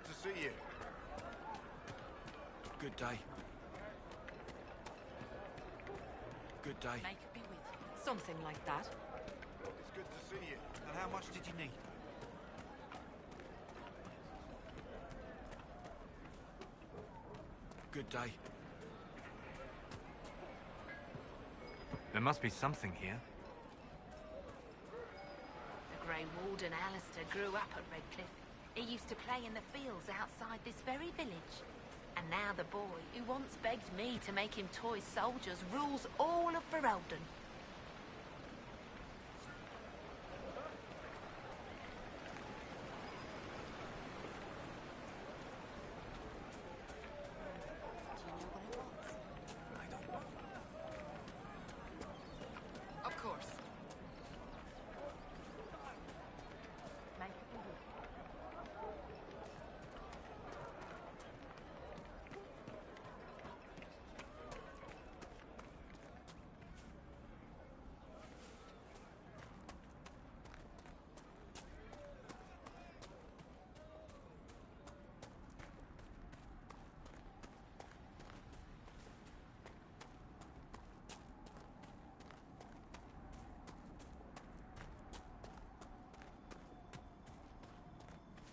good to see you. Good day. Good day. Make it be with you. Something like that. It's good to see you. And how much did you need? Good day. There must be something here. The Grey Warden Alistair grew up at Redcliffe. He used to play in the fields outside this very village. And now the boy, who once begged me to make him toy soldiers, rules all of Ferelden. Of course. Make it be with you.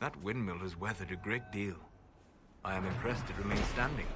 That windmill has weathered a great deal. I am impressed it remains standing.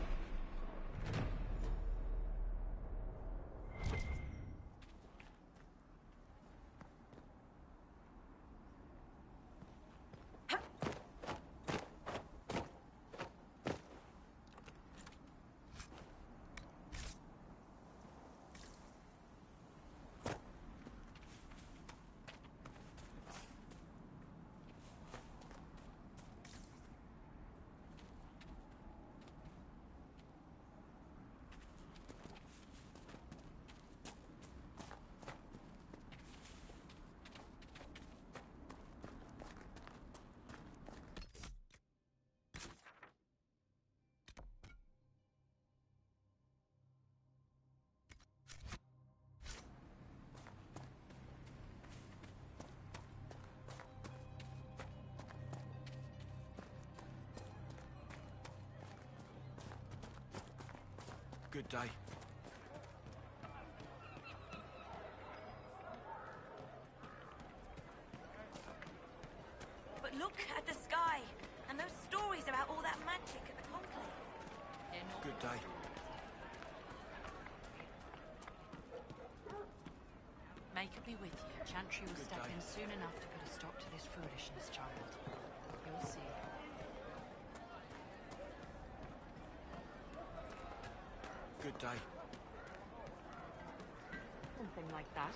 Good day. But look at the sky, and those stories about all that magic at the conclave. They're not Good day. Make it be with you. Chantry will Good step day. in soon enough to put a stop to this foolishness, child. You'll see. Good day. Something like that.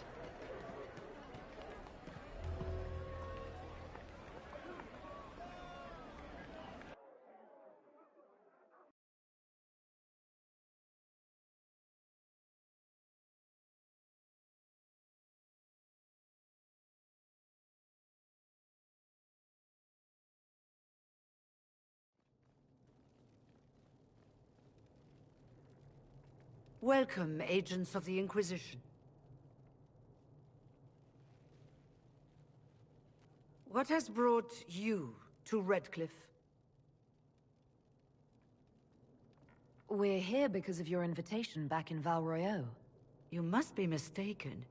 Welcome, agents of the Inquisition. What has brought you to Redcliffe? We're here because of your invitation back in Val Royeaux. You must be mistaken.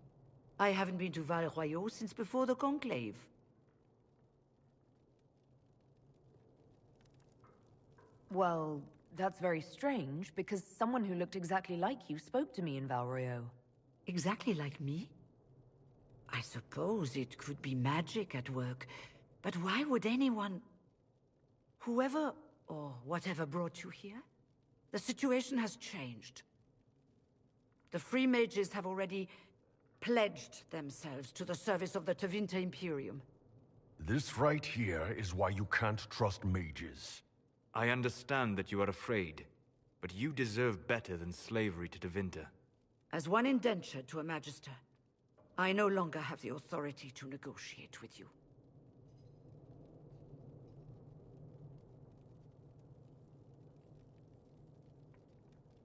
I haven't been to Val Royeaux since before the Conclave. Well, that's very strange, because someone who looked exactly like you spoke to me in Val Royeaux. Exactly like me? I suppose it could be magic at work, but why would anyone... Whoever or whatever brought you here? The situation has changed. The Free Mages have already pledged themselves to the service of the Tevinter Imperium. This right here is why you can't trust mages. I understand that you are afraid, but you deserve better than slavery to Tevinter. As one indentured to a Magister, I no longer have the authority to negotiate with you.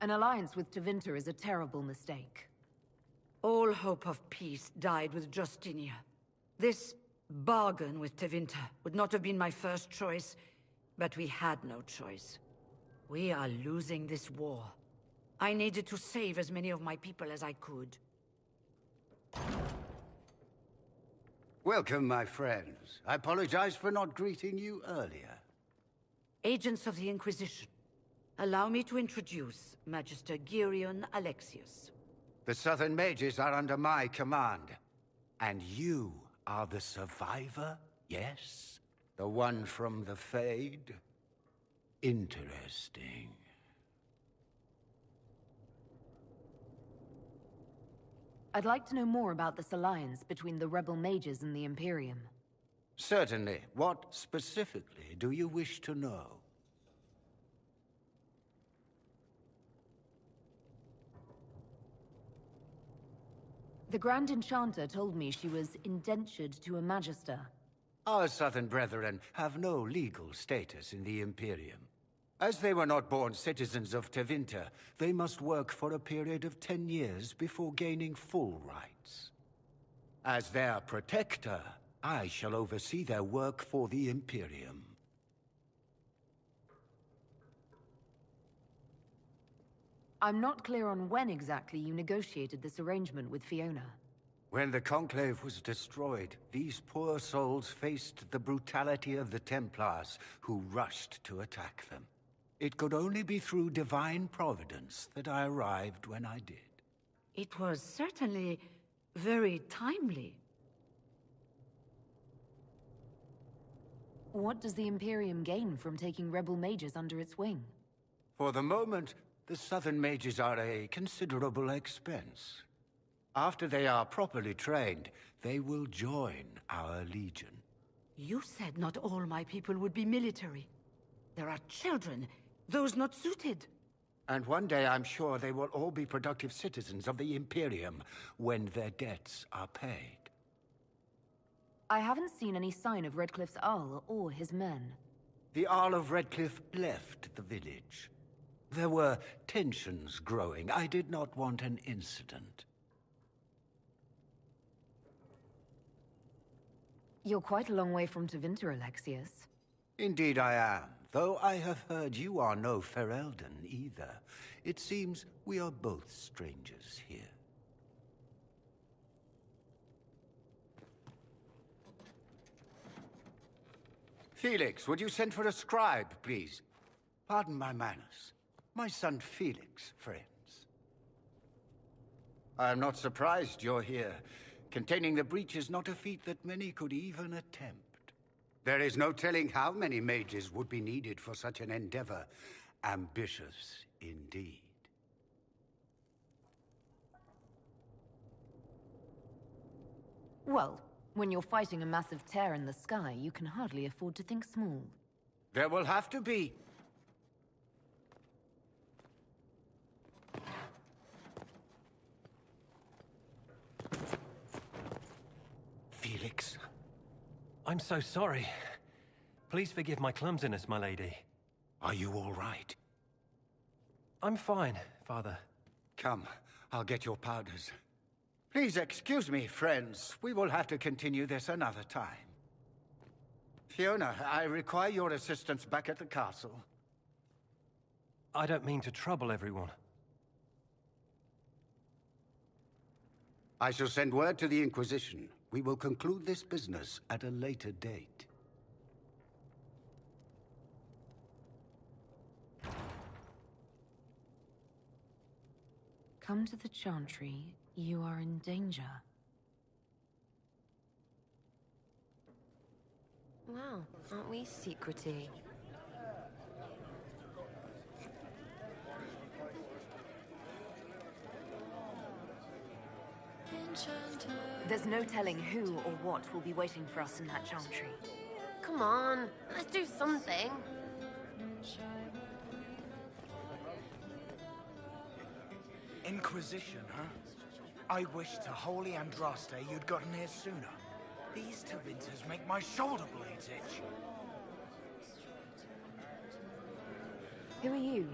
An alliance with Tevinter is a terrible mistake. All hope of peace died with Justinia. This bargain with Tevinter would not have been my first choice, But we had no choice. We are losing this war. I needed to save as many of my people as I could. Welcome, my friends. I apologize for not greeting you earlier. Agents of the Inquisition, allow me to introduce Magister Girion Alexius. The Southern Mages are under my command. And you are the survivor, yes? The one from the Fade? Interesting. I'd like to know more about this alliance between the rebel mages and the Imperium. Certainly. What specifically do you wish to know? The Grand Enchanter told me she was indentured to a Magister. Our Southern brethren have no legal status in the Imperium. As they were not born citizens of Tevinter, they must work for a period of 10 years before gaining full rights. As their protector, I shall oversee their work for the Imperium. I'm not clear on when exactly you negotiated this arrangement with Fiona. When the Conclave was destroyed, these poor souls faced the brutality of the Templars, who rushed to attack them. It could only be through divine providence that I arrived when I did. It was certainly very timely. What does the Imperium gain from taking rebel mages under its wing? For the moment, the Southern Mages are a considerable expense. After they are properly trained, they will join our Legion. You said not all my people would be military. There are children, those not suited. And one day I'm sure they will all be productive citizens of the Imperium when their debts are paid. I haven't seen any sign of Redcliffe's Arl or his men. The Arl of Redcliffe left the village. There were tensions growing. I did not want an incident. You're quite a long way from Tevinter, Alexius. Indeed I am, though I have heard you are no Ferelden either. It seems we are both strangers here. Felix, would you send for a scribe, please? Pardon my manners. My son Felix, friends. I am not surprised you're here. Containing the breach is not a feat that many could even attempt. There is no telling how many mages would be needed for such an endeavor. Ambitious indeed. Well, when you're fighting a massive tear in the sky, you can hardly afford to think small. There will have to be. Felix. I'm so sorry. Please forgive my clumsiness, my lady. Are you all right? I'm fine, Father. Come, I'll get your powders. Please excuse me, friends. We will have to continue this another time. Fiona, I require your assistance back at the castle. I don't mean to trouble everyone. I shall send word to the Inquisition. We will conclude this business at a later date. Come to the Chantry. You are in danger. Wow, aren't we secrety? There's no telling who or what will be waiting for us in that Chantry. Come on, let's do something. Inquisition, huh? I wish to Holy Andraste you'd gotten here sooner. These Tevinters make my shoulder blades itch. Who are you?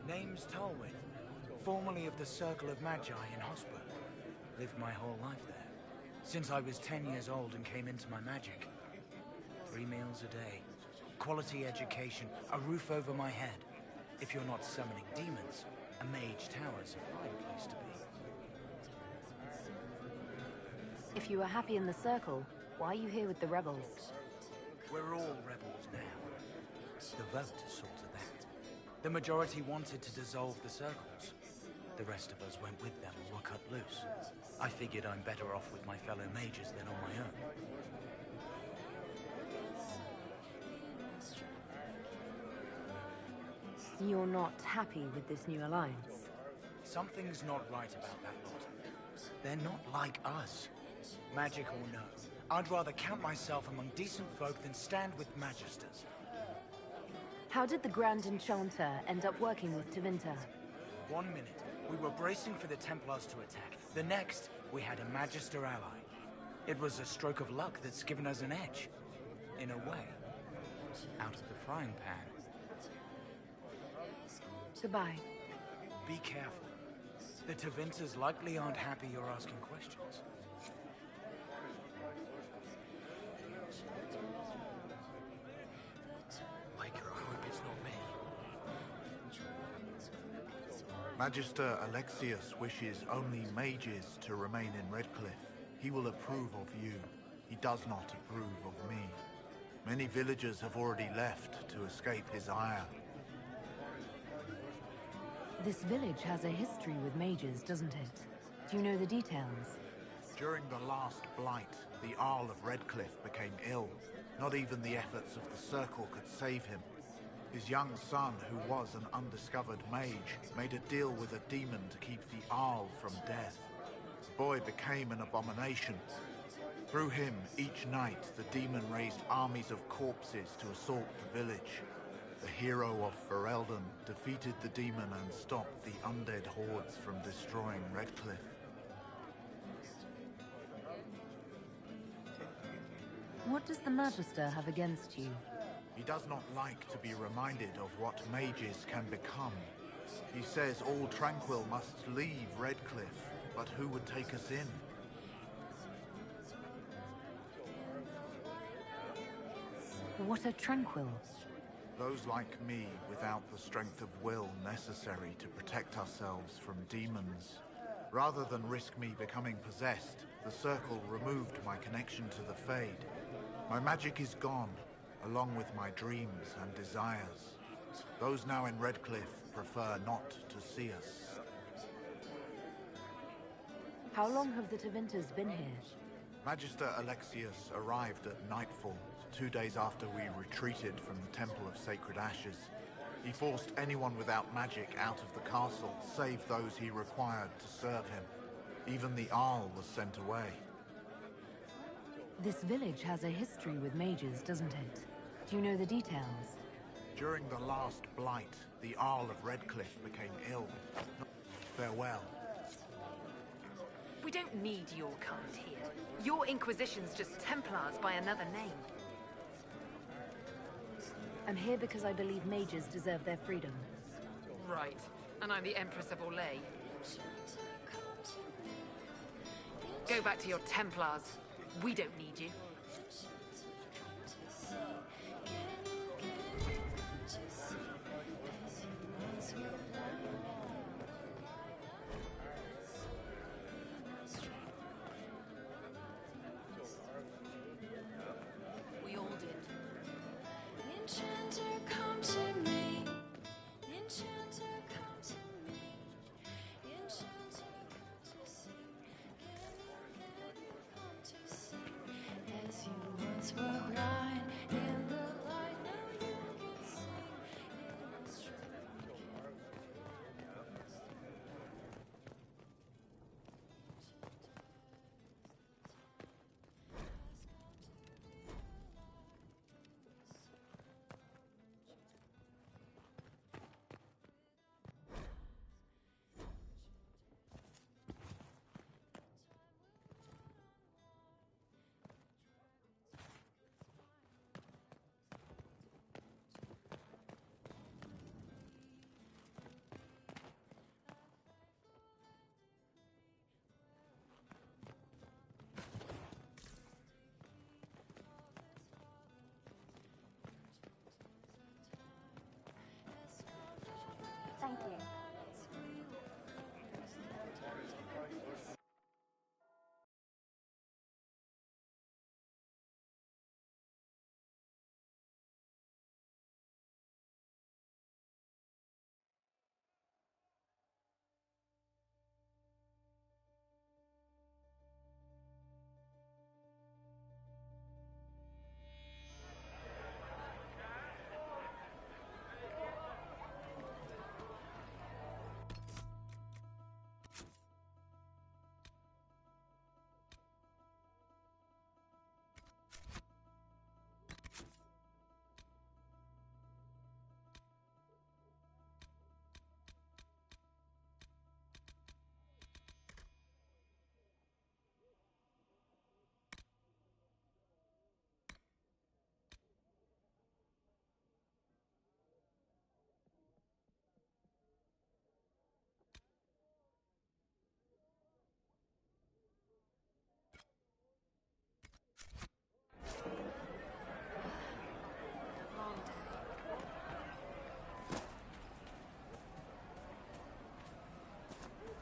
Name's Talwyn, formerly of the Circle of Magi in Hosper. Lived my whole life there, since I was 10 years old and came into my magic. 3 meals a day, quality education, a roof over my head. If you're not summoning demons, a mage tower's a fine place to be. If you were happy in the Circle, why are you here with the rebels? We're all rebels now. The vote sorted that. The majority wanted to dissolve the Circles. The rest of us went with them or were cut loose. I figured I'm better off with my fellow mages than on my own. You're not happy with this new alliance? Something's not right about that lot. They're not like us. Magic or no, I'd rather count myself among decent folk than stand with magisters. How did the Grand Enchanter end up working with Tevinter? 1 minute, we were bracing for the Templars to attack. The next, we had a Magister ally. It was a stroke of luck that's given us an edge. In a way. Out of the frying pan. Goodbye. Be careful. The Tevinters likely aren't happy you're asking questions. Maker, I hope it's not me. Magister Alexius wishes only mages to remain in Redcliffe. He will approve of you. He does not approve of me. Many villagers have already left to escape his ire. This village has a history with mages, doesn't it? Do you know the details? During the last blight, the Arl of Redcliffe became ill. Not even the efforts of the Circle could save him. His young son, who was an undiscovered mage, made a deal with a demon to keep the Arl from death. The boy became an abomination. Through him, each night, the demon raised armies of corpses to assault the village. The hero of Ferelden defeated the demon and stopped the undead hordes from destroying Redcliffe. What does the Magister have against you? He does not like to be reminded of what mages can become. He says all Tranquil must leave Redcliffe, but who would take us in? What are Tranquil? Those like me without the strength of will necessary to protect ourselves from demons. Rather than risk me becoming possessed, the Circle removed my connection to the Fade. My magic is gone, along with my dreams and desires. Those now in Redcliffe prefer not to see us. How long have the Tevinters been here? Magister Alexius arrived at nightfall, 2 days after we retreated from the Temple of Sacred Ashes. He forced anyone without magic out of the castle, save those he required to serve him. Even the Arl was sent away. This village has a history with mages, doesn't it? Do you know the details? During the last blight, the Arl of Redcliffe became ill. Farewell. We don't need your kind here. Your Inquisition's just Templars by another name. I'm here because I believe mages deserve their freedom. Right. And I'm the Empress of Orlais. Go back to your Templars. We don't need you. We all did. Enchanter, come to me. Enchanter, come to me. Enchanter, come to see. Come to see. Thank you.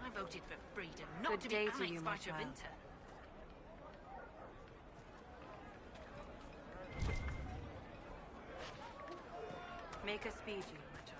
I voted for freedom, not Good to be day to annexed you, by my child. Tevinter. Make us speed you, my child.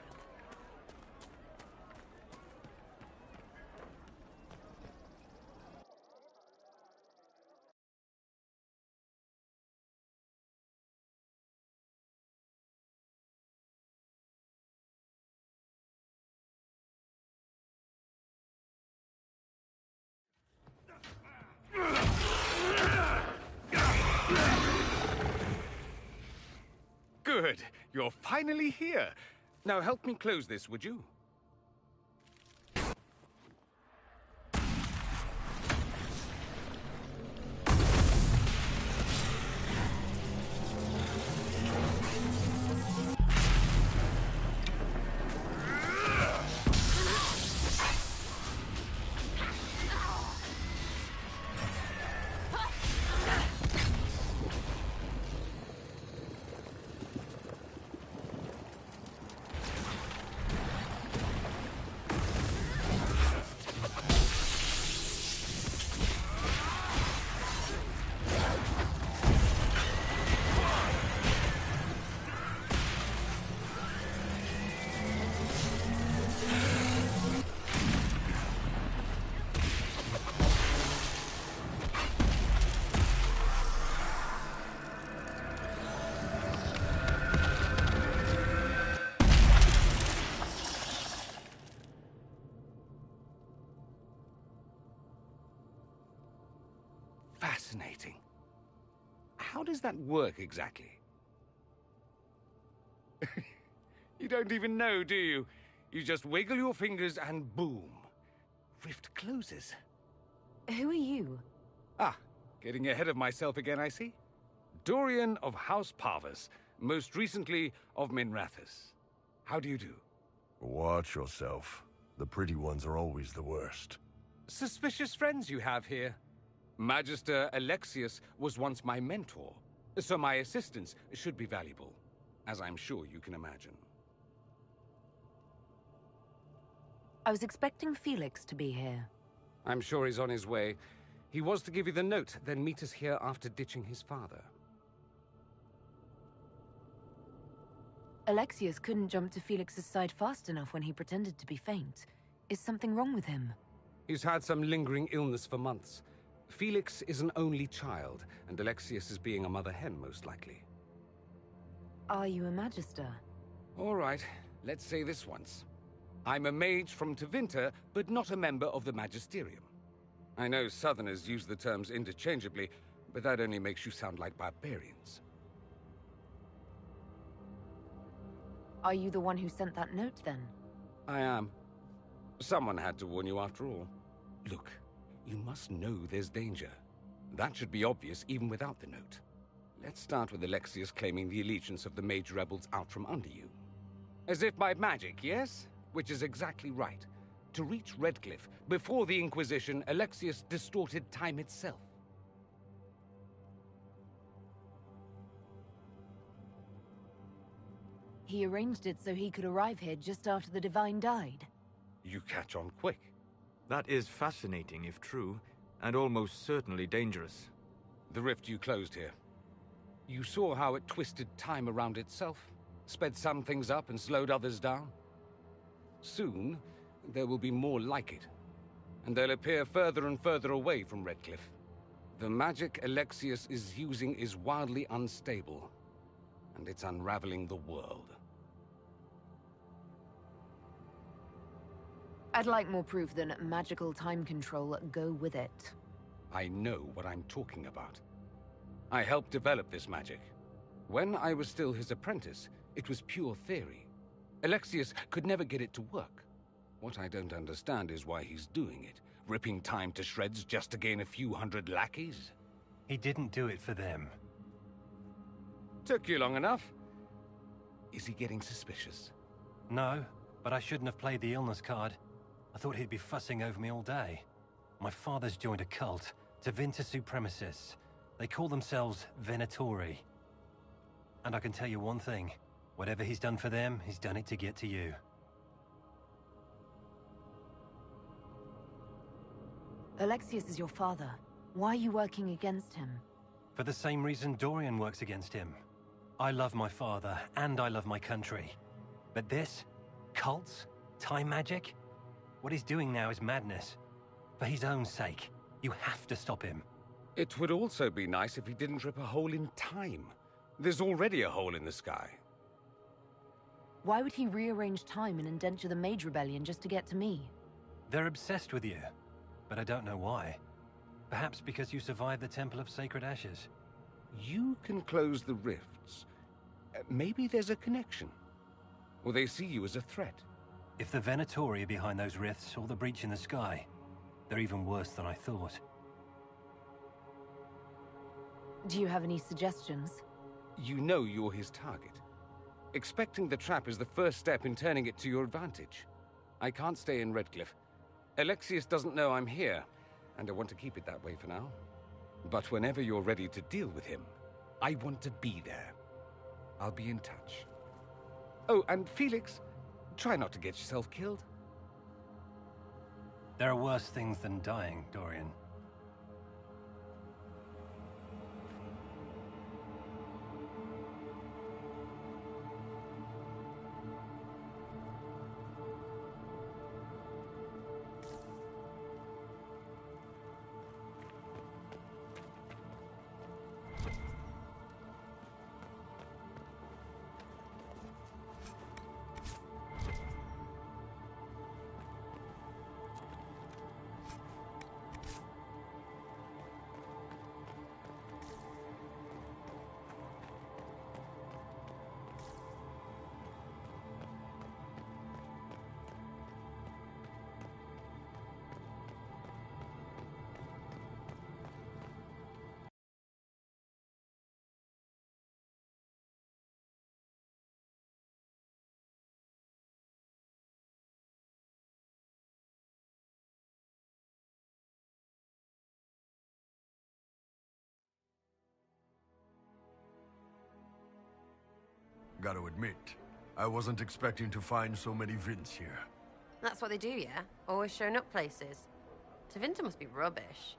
Good. You're finally here. Now help me close this, would you? Fascinating. How does that work exactly? You don't even know, do you? You just wiggle your fingers and boom. Rift closes. Who are you? Ah, getting ahead of myself again, I see. Dorian of House Parvus, most recently of Minrathous. How do you do? Watch yourself. The pretty ones are always the worst. Suspicious friends you have here. Magister Alexius was once my mentor, so my assistance should be valuable, as I'm sure you can imagine. I was expecting Felix to be here. I'm sure he's on his way. He was to give you the note, then meet us here after ditching his father. Alexius couldn't jump to Felix's side fast enough when he pretended to be faint. Is something wrong with him? He's had some lingering illness for months. Felix is an only child, and Alexius is being a mother hen, most likely. Are you a Magister? All right, let's say this once. I'm a mage from Tevinter, but not a member of the Magisterium. I know Southerners use the terms interchangeably, but that only makes you sound like barbarians. Are you the one who sent that note, then? I am. Someone had to warn you after all. Look, you must know there's danger. That should be obvious even without the note. Let's start with Alexius claiming the allegiance of the mage rebels out from under you. As if by magic, yes? Which is exactly right. To reach Redcliffe, before the Inquisition, Alexius distorted time itself. He arranged it so he could arrive here just after the Divine died. You catch on quick. That is fascinating if true, and almost certainly dangerous. The rift you closed here. You saw how it twisted time around itself, sped some things up and slowed others down. Soon, there will be more like it, and they'll appear further and further away from Redcliffe. The magic Alexius is using is wildly unstable, and it's unraveling the world. I'd like more proof than magical time control go with it. I know what I'm talking about. I helped develop this magic. When I was still his apprentice, it was pure theory. Alexius could never get it to work. What I don't understand is why he's doing it, ripping time to shreds just to gain a few hundred lackeys. He didn't do it for them. Took you long enough. Is he getting suspicious? No, but I shouldn't have played the illness card. I thought he'd be fussing over me all day. My father's joined a cult, Tevinter Supremacists. They call themselves Venatori. And I can tell you one thing. Whatever he's done for them, he's done it to get to you. Alexius is your father. Why are you working against him? For the same reason Dorian works against him. I love my father, and I love my country. But this? Cults? Time magic? What he's doing now is madness. For his own sake, you have to stop him. It would also be nice if he didn't rip a hole in time. There's already a hole in the sky. Why would he rearrange time and indenture the Mage Rebellion just to get to me? They're obsessed with you, but I don't know why. Perhaps because you survived the Temple of Sacred Ashes. You can close the rifts. Maybe there's a connection. Or they see you as a threat. If the Venatori are behind those rifts or the breach in the sky, they're even worse than I thought. Do you have any suggestions? You know you're his target. Expecting the trap is the first step in turning it to your advantage. I can't stay in Redcliffe. Alexius doesn't know I'm here, and I want to keep it that way for now. But whenever you're ready to deal with him, I want to be there. I'll be in touch. Oh, and Felix, try not to get yourself killed. There are worse things than dying, Dorian. Gotta admit, I wasn't expecting to find so many Vints here. That's what they do, yeah? Always showing up places. Tevinter must be rubbish.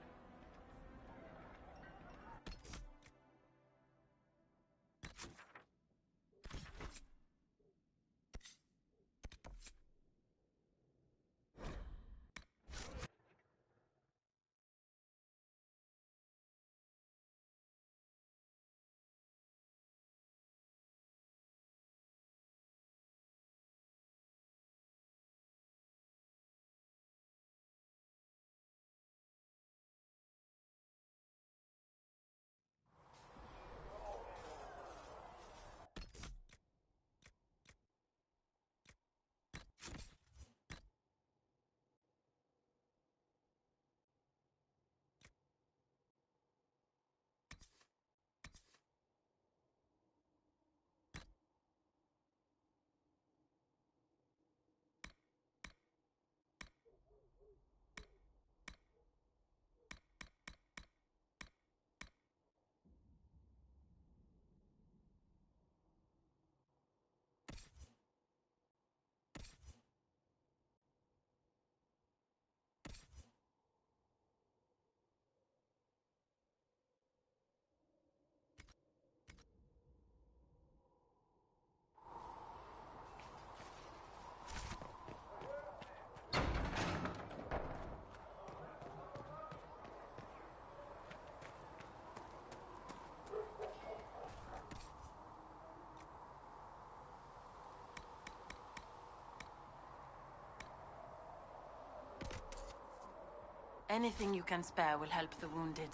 Anything you can spare will help the wounded.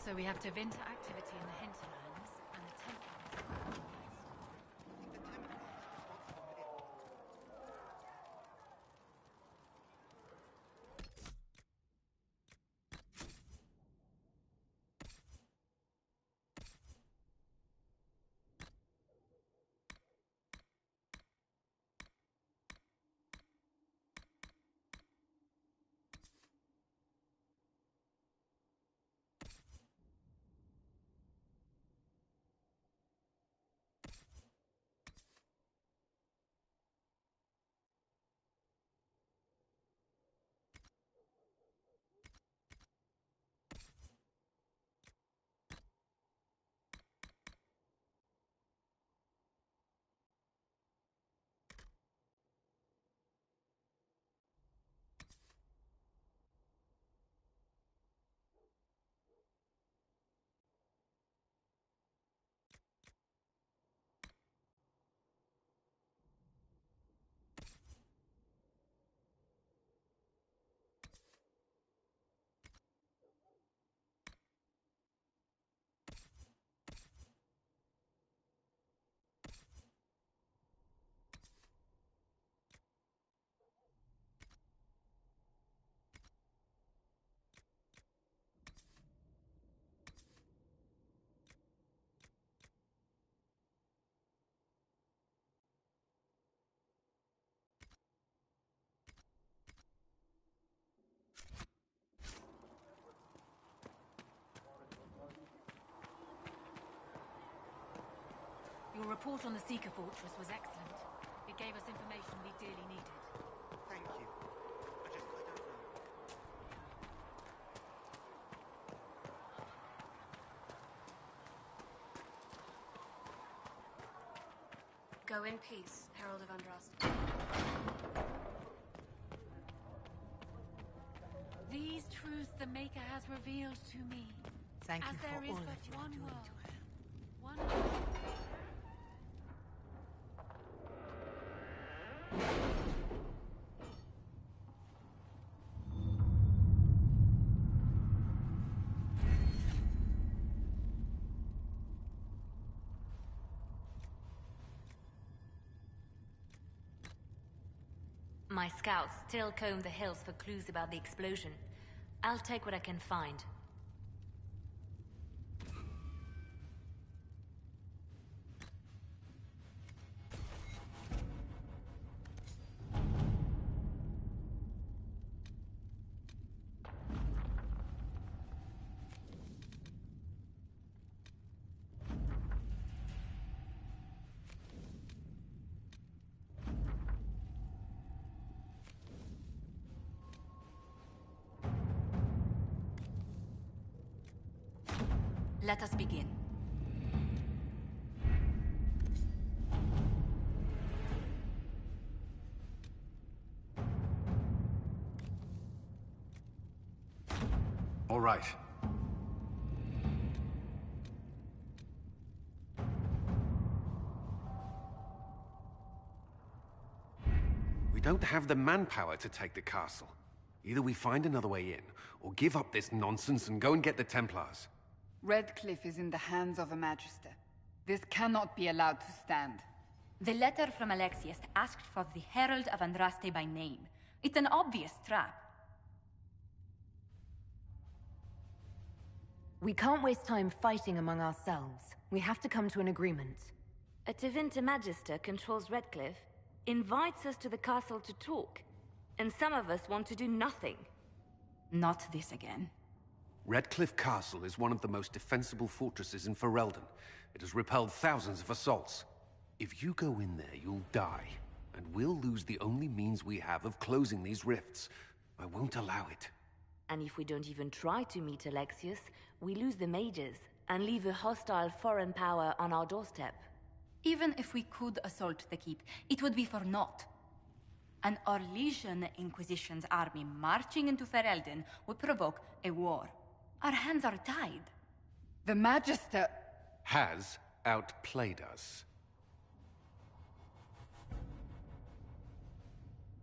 So we have Tevinter activity in the hinterlands and the Templars. Your report on the Seeker Fortress was excellent. It gave us information we dearly needed. Thank you. I don't know. Go in peace, Herald of Andraste. These truths the Maker has revealed to me. Thank you As for there is all but that you are one doing world. to her. One My scouts still comb the hills for clues about the explosion. I'll take what I can find. Let us begin. All right. We don't have the manpower to take the castle. Either we find another way in, or give up this nonsense and go and get the Templars. Redcliffe is in the hands of a Magister. This cannot be allowed to stand. The letter from Alexius asked for the Herald of Andraste by name. It's an obvious trap. We can't waste time fighting among ourselves. We have to come to an agreement. A Tevinter Magister controls Redcliffe, invites us to the castle to talk, and some of us want to do nothing. Not this again. Redcliffe Castle is one of the most defensible fortresses in Ferelden. It has repelled thousands of assaults. If you go in there, you'll die. And we'll lose the only means we have of closing these rifts. I won't allow it. And if we don't even try to meet Alexius, we lose the mages and leave a hostile foreign power on our doorstep. Even if we could assault the keep, it would be for naught. An Orlesian Inquisition's army marching into Ferelden would provoke a war. Our hands are tied. The Magister has outplayed us.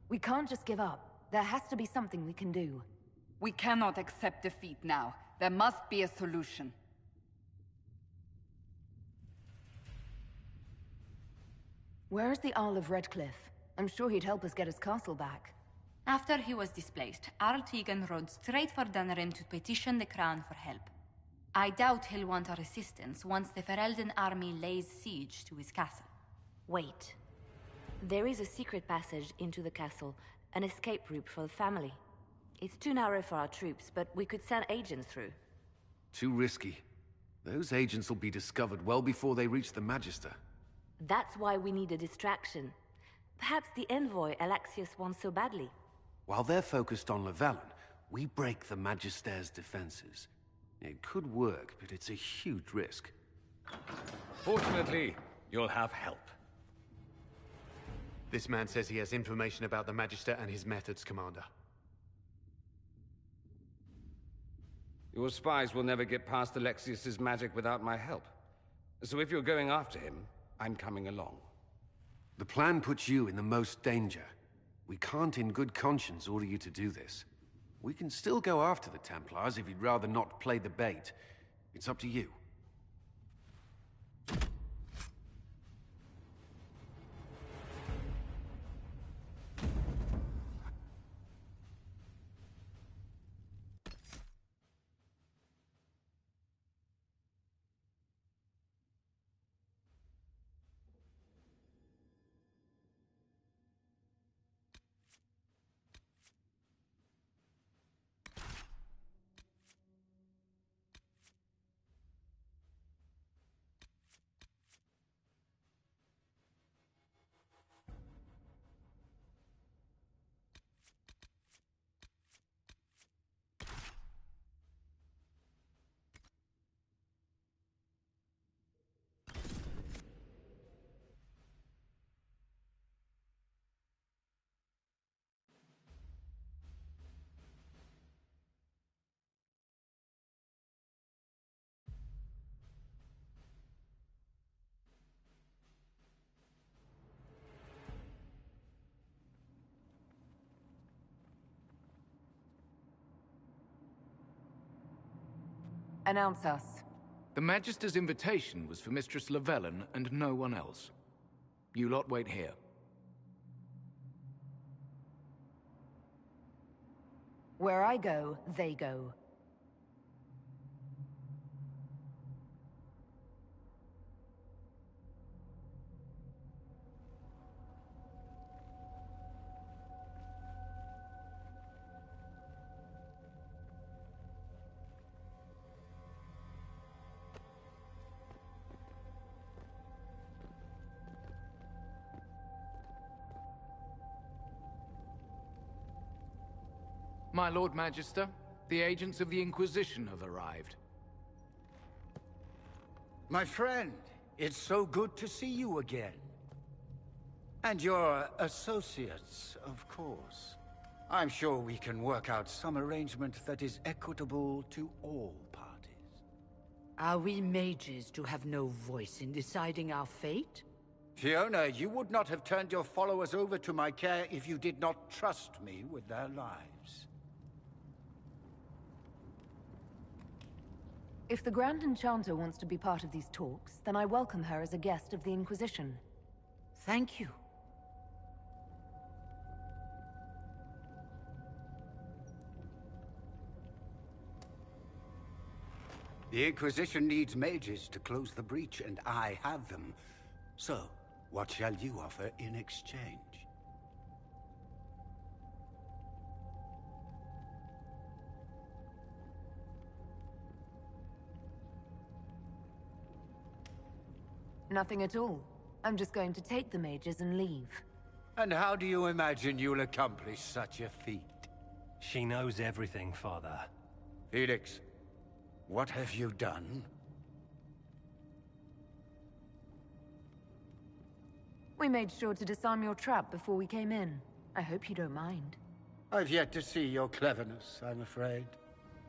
We can't just give up. There has to be something we can do. We cannot accept defeat now. There must be a solution. Where is the Arl of Redcliffe? I'm sure he'd help us get his castle back. After he was displaced, Arl Tegan rode straight for Dunrin to petition the Crown for help. I doubt he'll want our assistance once the Ferelden army lays siege to his castle. Wait. There is a secret passage into the castle, an escape route for the family. It's too narrow for our troops, but we could send agents through. Too risky. Those agents will be discovered well before they reach the Magister. That's why we need a distraction. Perhaps the envoy Alexius wants so badly. While they're focused on Llewellyn, we break the Magister's defenses. It could work, but it's a huge risk. Fortunately, you'll have help. This man says he has information about the Magister and his methods, Commander. Your spies will never get past Alexius's magic without my help. So if you're going after him, I'm coming along. The plan puts you in the most danger. We can't in good conscience order you to do this. We can still go after the Templars if you'd rather not play the bait. It's up to you. Announce us. The Magister's invitation was for Mistress Llewellyn and no one else. You lot wait here. Where I go, they go. My Lord Magister, the agents of the Inquisition have arrived. My friend, it's so good to see you again. And your associates, of course. I'm sure we can work out some arrangement that is equitable to all parties. Are we mages to have no voice in deciding our fate? Fiona, you would not have turned your followers over to my care if you did not trust me with their lives. If the Grand Enchanter wants to be part of these talks, then I welcome her as a guest of the Inquisition. Thank you. The Inquisition needs mages to close the breach, and I have them. So, what shall you offer in exchange? Nothing at all. I'm just going to take the mages and leave. And how do you imagine you'll accomplish such a feat? She knows everything, Father. Felix, what have you done? We made sure to disarm your trap before we came in. I hope you don't mind. I've yet to see your cleverness, I'm afraid.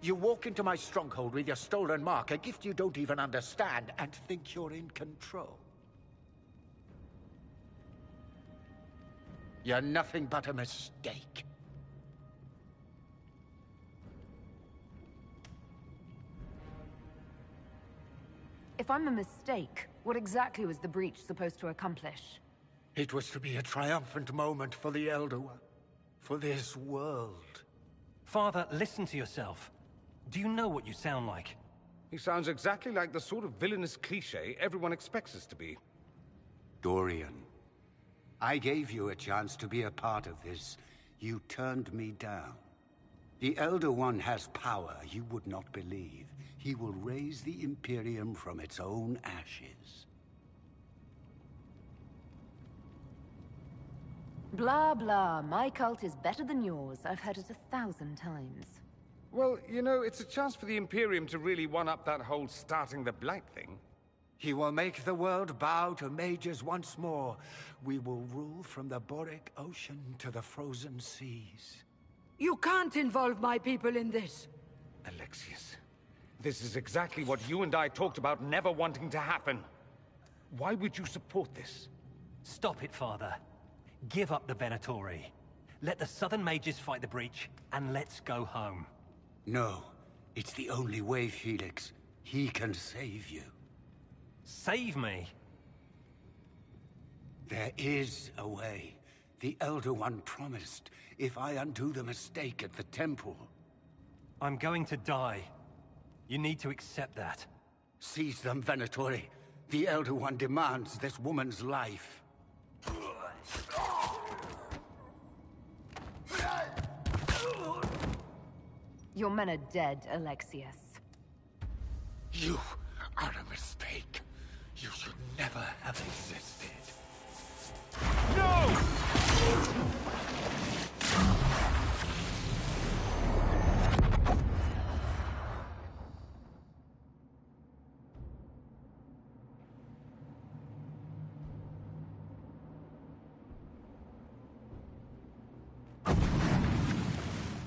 You walk into my stronghold with your stolen mark, a gift you don't even understand, and think you're in control. You're nothing but a mistake. If I'm a mistake, what exactly was the breach supposed to accomplish? It was to be a triumphant moment for the Elder One. For this world. Father, listen to yourself. Do you know what you sound like? He sounds exactly like the sort of villainous cliché everyone expects us to be. Dorian, I gave you a chance to be a part of this. You turned me down. The Elder One has power you would not believe. He will raise the Imperium from its own ashes. Blah, blah. My cult is better than yours. I've heard it 1,000 times. Well, you know, it's a chance for the Imperium to really one-up that whole starting the Blight thing. He will make the world bow to mages once more. We will rule from the Boric Ocean to the frozen seas. You can't involve my people in this. Alexius, this is exactly what you and I talked about never wanting to happen. Why would you support this? Stop it, Father. Give up the Venatori. Let the Southern Mages fight the breach, and let's go home. No. It's the only way, Felix. He can save you. Save me? There is a way. The Elder One promised, if I undo the mistake at the temple. I'm going to die. You need to accept that. Seize them, Venatori. The Elder One demands this woman's life. Your men are dead, Alexius. You are a mistake. You should never have existed. No!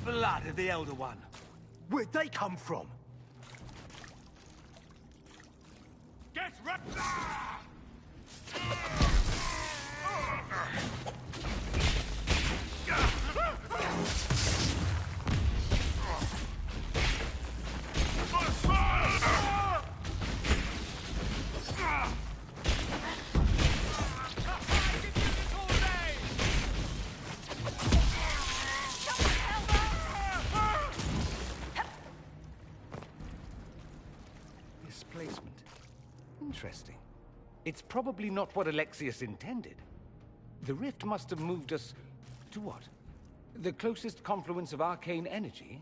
Blood of the Elder One. Where'd they come from? Get wrecked! Displacement. Interesting. It's probably not what Alexius intended. The rift must have moved us to what? The closest confluence of arcane energy?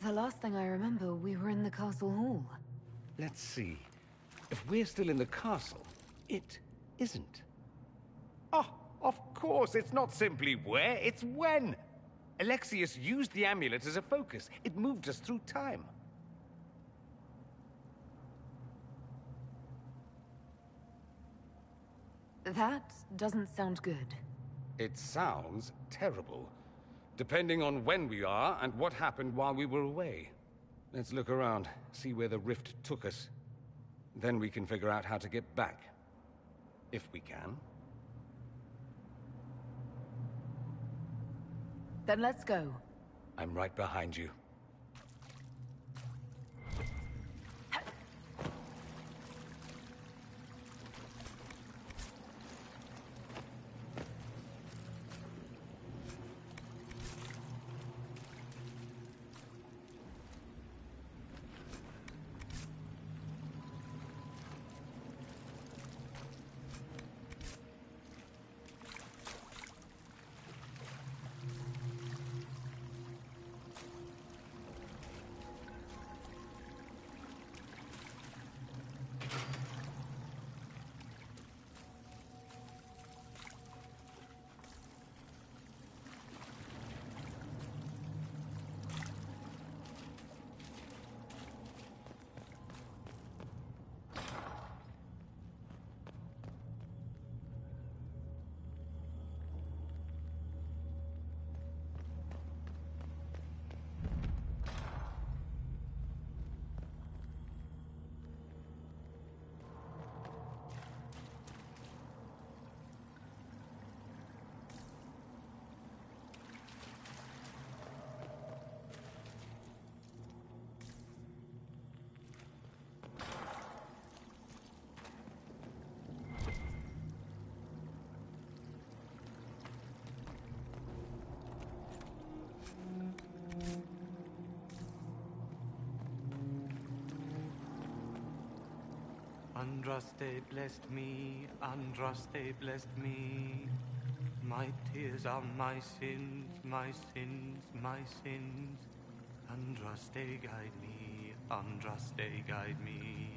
The last thing I remember, we were in the castle hall. Let's see. If we're still in the castle, it isn't. Oh, of course, it's not simply where, it's when. Alexius used the amulet as a focus. It moved us through time. That doesn't sound good. It sounds terrible. Depending on when we are and what happened while we were away. Let's look around, see where the rift took us. Then we can figure out how to get back. If we can. Then let's go. I'm right behind you. Andraste blessed me, Andraste blessed me. My tears are my sins, my sins, my sins. Andraste guide me, Andraste guide me.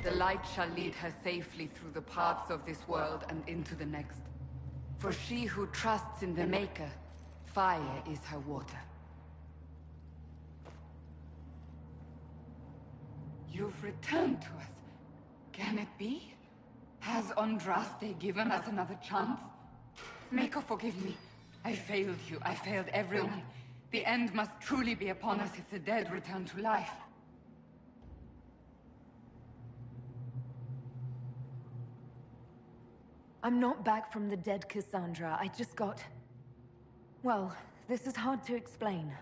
The light shall lead her safely through the paths of this world and into the next. For she who trusts in the Maker, fire is her water. You've returned to us. Can it be? Has Andraste given us another chance? Maker, forgive me. I failed you. I failed everyone. The end must truly be upon us if the dead return to life. I'm not back from the dead, Cassandra. I just got... Well, this is hard to explain.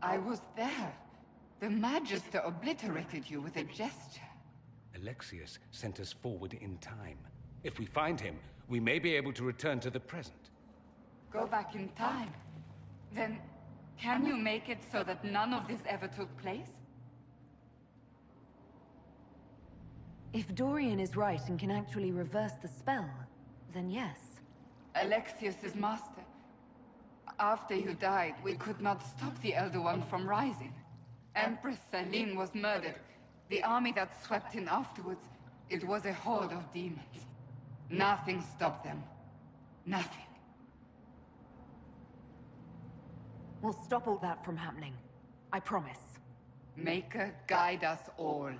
I was there. The Magister obliterated you with a gesture. Alexius sent us forward in time. If we find him, we may be able to return to the present. Go back in time? Then, can you make it so that none of this ever took place? If Dorian is right and can actually reverse the spell, then yes. Alexius is master. After you died, we could not stop the Elder One from rising. Empress Celine was murdered. The army that swept in afterwards, it was a horde of demons. Nothing stopped them. Nothing. We'll stop all that from happening. I promise. Maker, guide us all.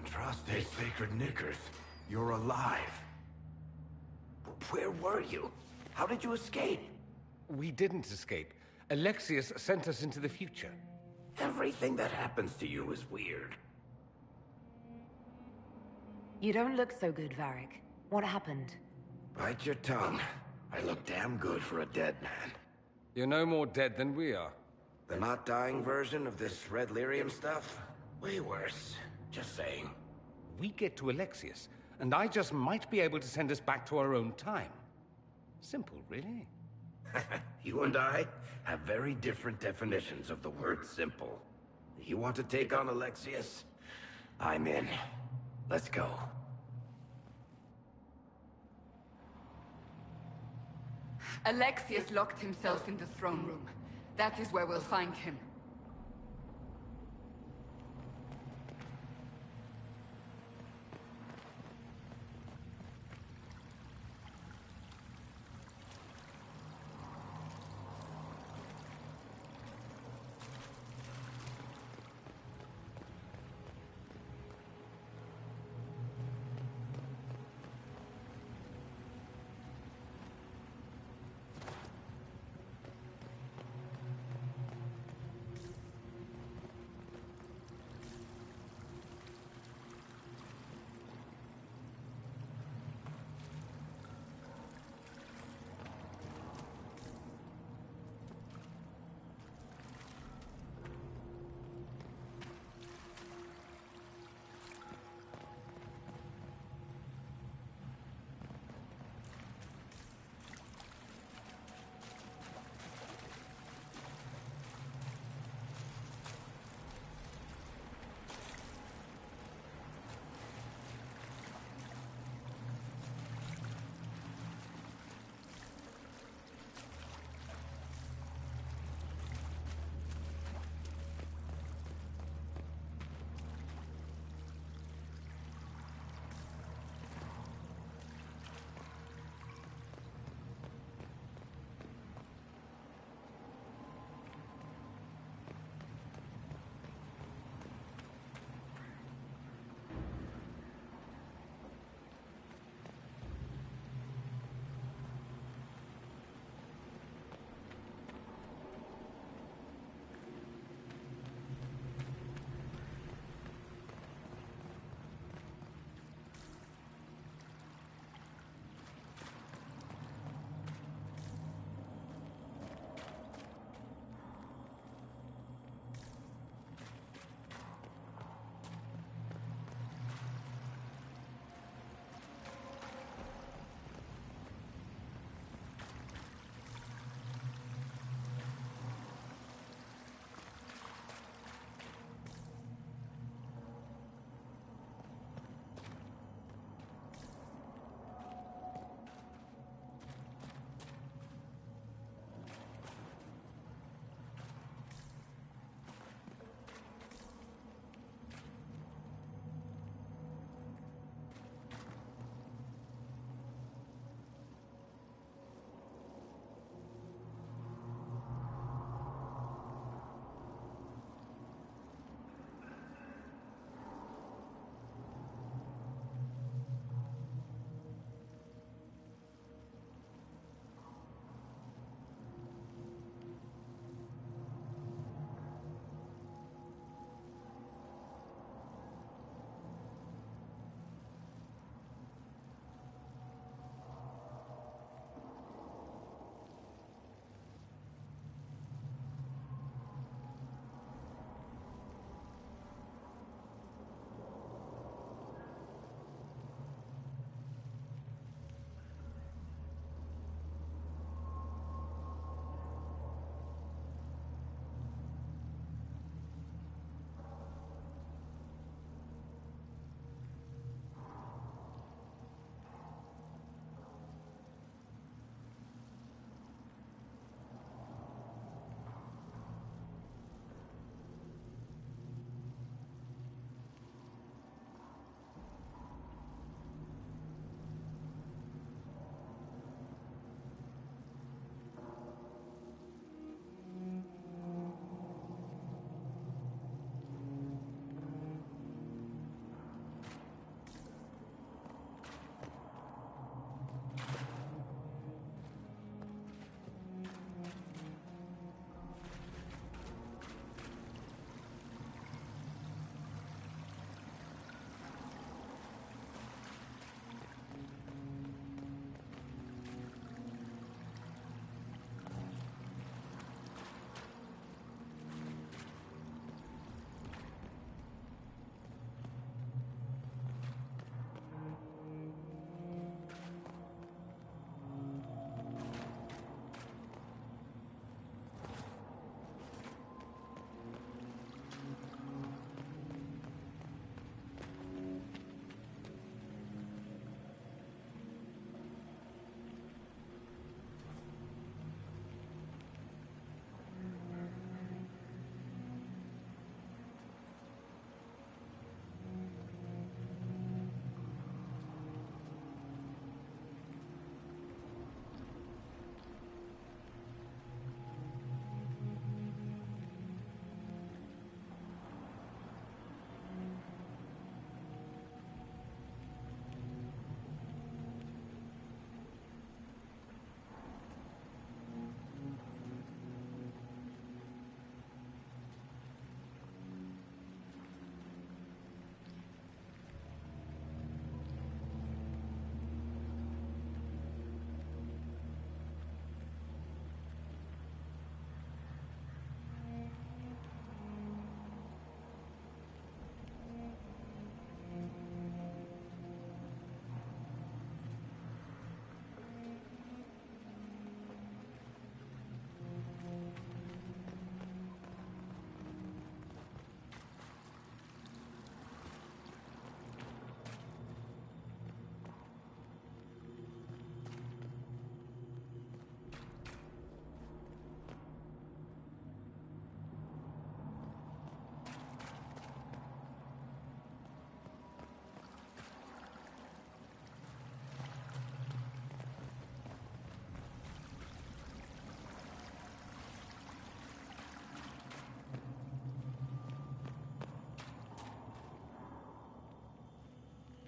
Andraste, sacred knickers. You're alive. Where were you? How did you escape? We didn't escape. Alexius sent us into the future. Everything that happens to you is weird. You don't look so good, Varric. What happened? Bite your tongue. I look damn good for a dead man. You're no more dead than we are. The not dying version of this red lyrium stuff? Way worse. Just saying. We get to Alexius, and I just might be able to send us back to our own time. Simple, really. You and I have very different definitions of the word simple. You want to take on Alexius? I'm in. Let's go. Alexius locked himself in the throne room. That is where we'll find him.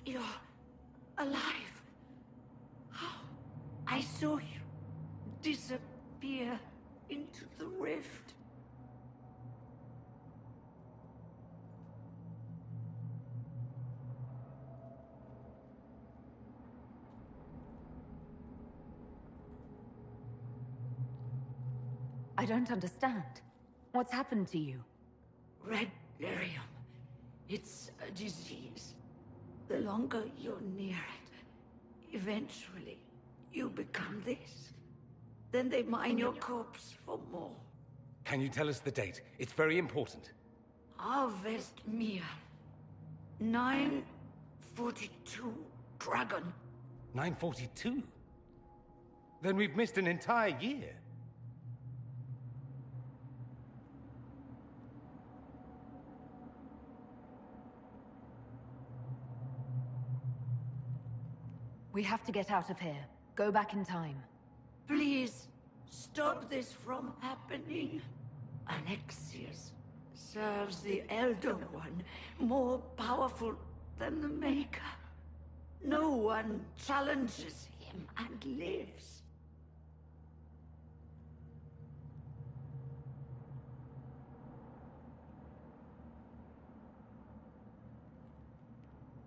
You're alive. How? I saw you disappear into the rift. I don't understand. What's happened to you? Red lyrium. It's a disease. The longer you're near it, eventually you become this. Then they mine your corpse for more. Can you tell us the date? It's very important. Harvest Mia. 942 Dragon. 942? Then we've missed an entire year. We have to get out of here. Go back in time. Please, stop this from happening. Alexius serves the Elder One, more powerful than the Maker. No one challenges him and lives.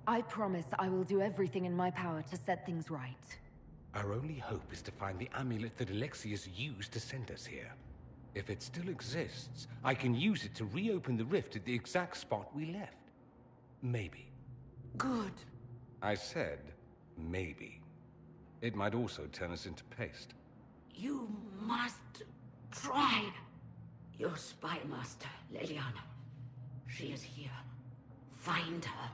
I promise I will do everything in my power to set things right. Our only hope is to find the amulet that Alexius used to send us here. If it still exists, I can use it to reopen the rift at the exact spot we left. Maybe. Good. I said, maybe. It might also turn us into paste. You must try. Your spy master, Leliana. She is here. Find her.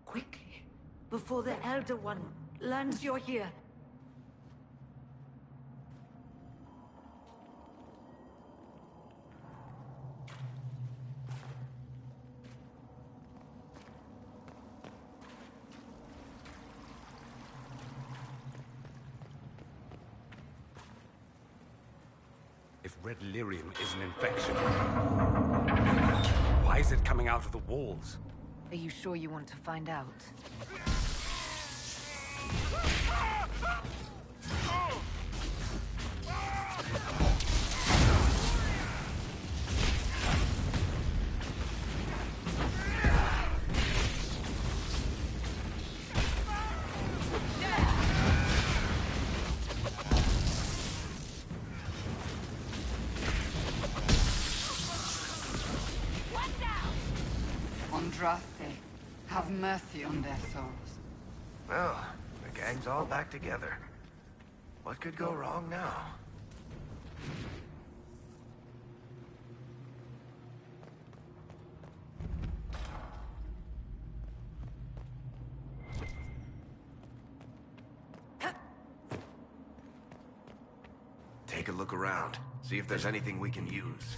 Quickly, before the Elder One learns you're here. If red lyrium is an infection, why is it coming out of the walls? Are you sure you want to find out? Andraste, have mercy on their souls. Well, the gang's all back together. What could go wrong now? Take a look around. See if there's anything we can use.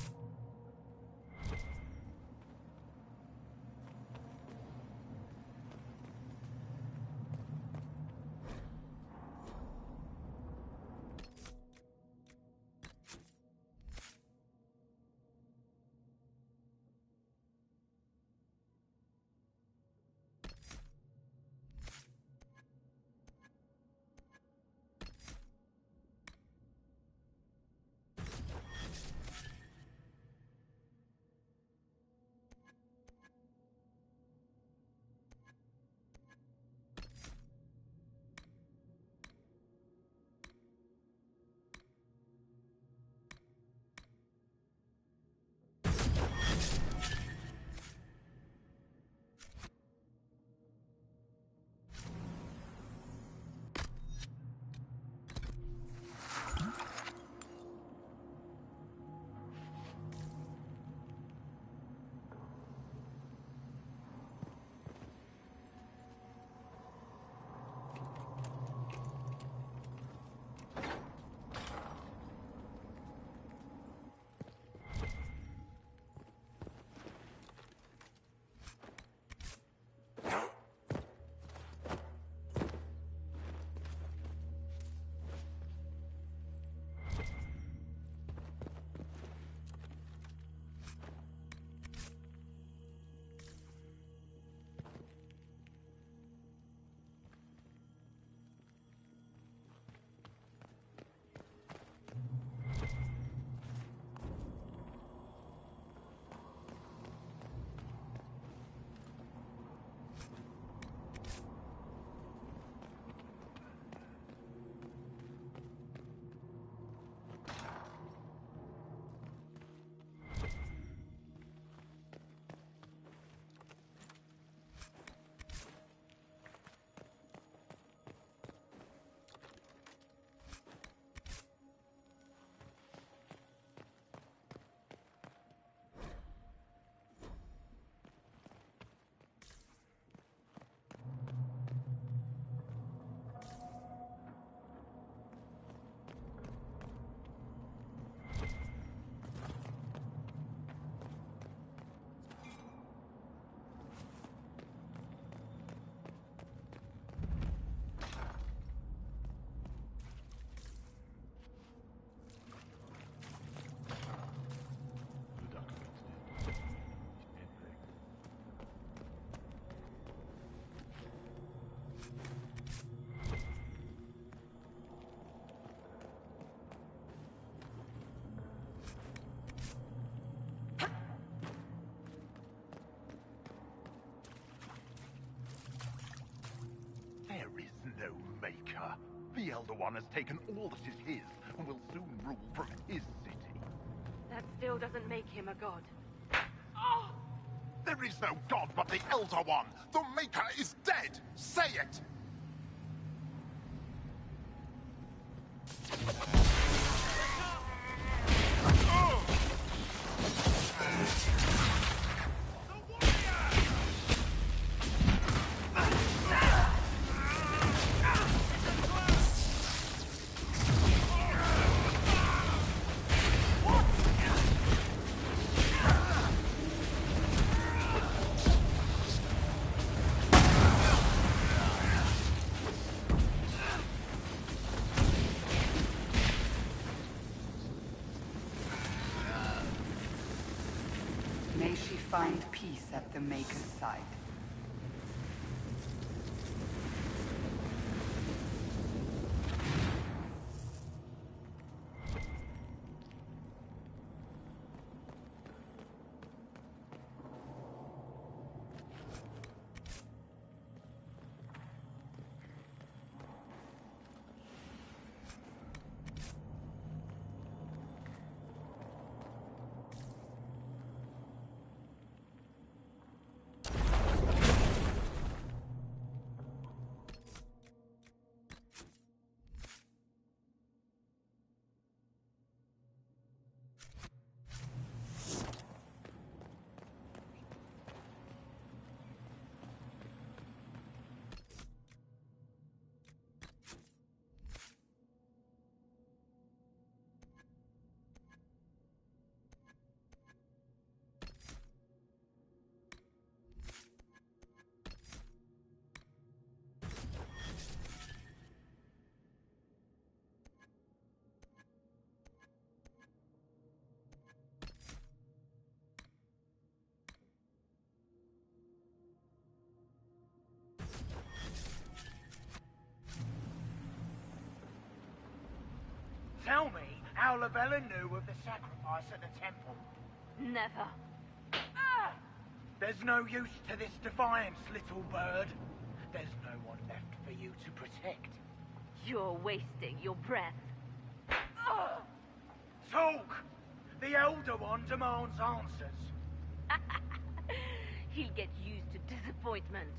Maker. The Elder One has taken all that is his, and will soon rule from his city. That still doesn't make him a god. There is no god but the Elder One! The Maker is dead! Say it! May she find peace at the Maker's side. Tell me how Lavella knew of the sacrifice at the temple. Never. There's no use to this defiance, little bird. There's no one left for you to protect. You're wasting your breath. Talk! The Elder One demands answers. He'll get used to disappointment.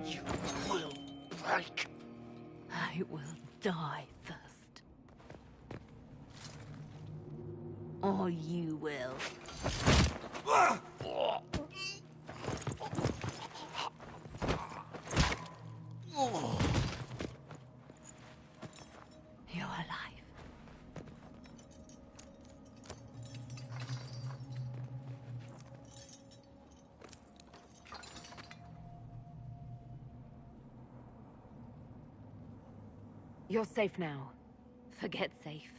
You will break. I will die first. Or you will. You're alive. You're safe now. Forget safe.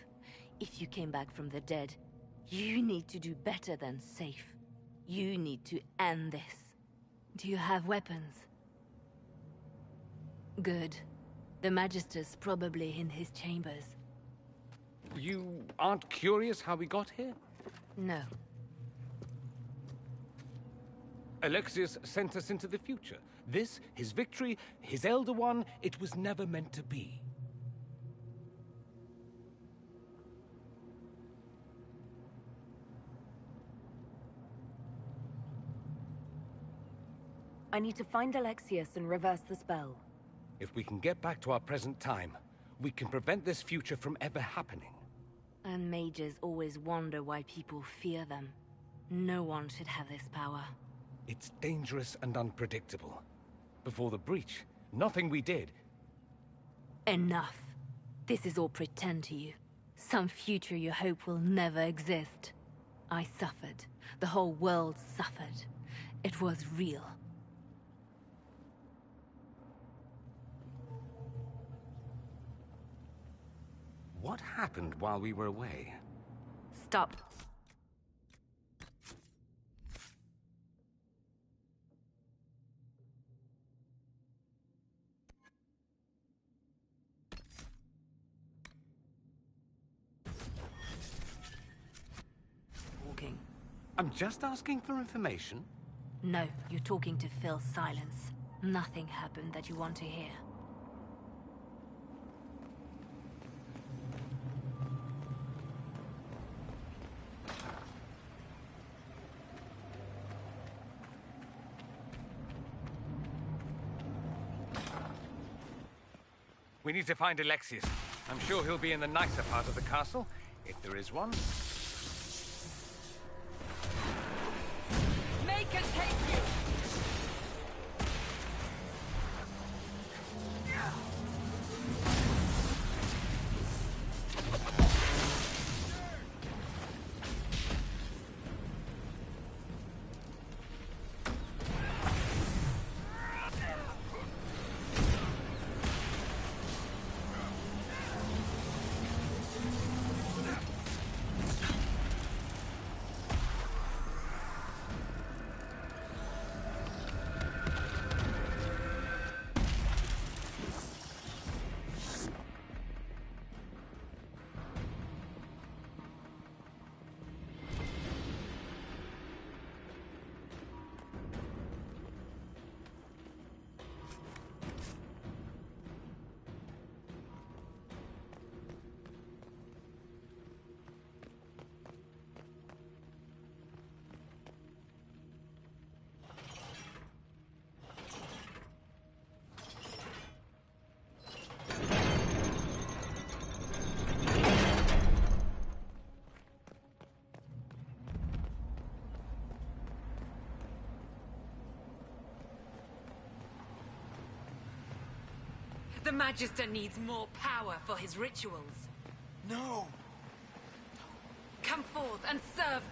If you came back from the dead, you need to do better than safe. You need to end this. Do you have weapons? Good. The Magister's probably in his chambers. You aren't curious how we got here? No. Alexius sent us into the future. This, his victory, his Elder One, it was never meant to be. I need to find Alexius and reverse the spell. If we can get back to our present time, we can prevent this future from ever happening. And mages always wonder why people fear them. No one should have this power. It's dangerous and unpredictable. Before the breach, nothing we did. Enough. This is all pretend to you. Some future you hope will never exist. I suffered. The whole world suffered. It was real. What happened while we were away? Stop. I'm just asking for information. No, you're talking to fill silence. Nothing happened that you want to hear. We need to find Alexius. I'm sure he'll be in the nicer part of the castle, if there is one. Make her take you! The Magister needs more power for his rituals. No! Come forth and serve!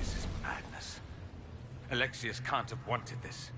This is madness. Alexius can't have wanted this.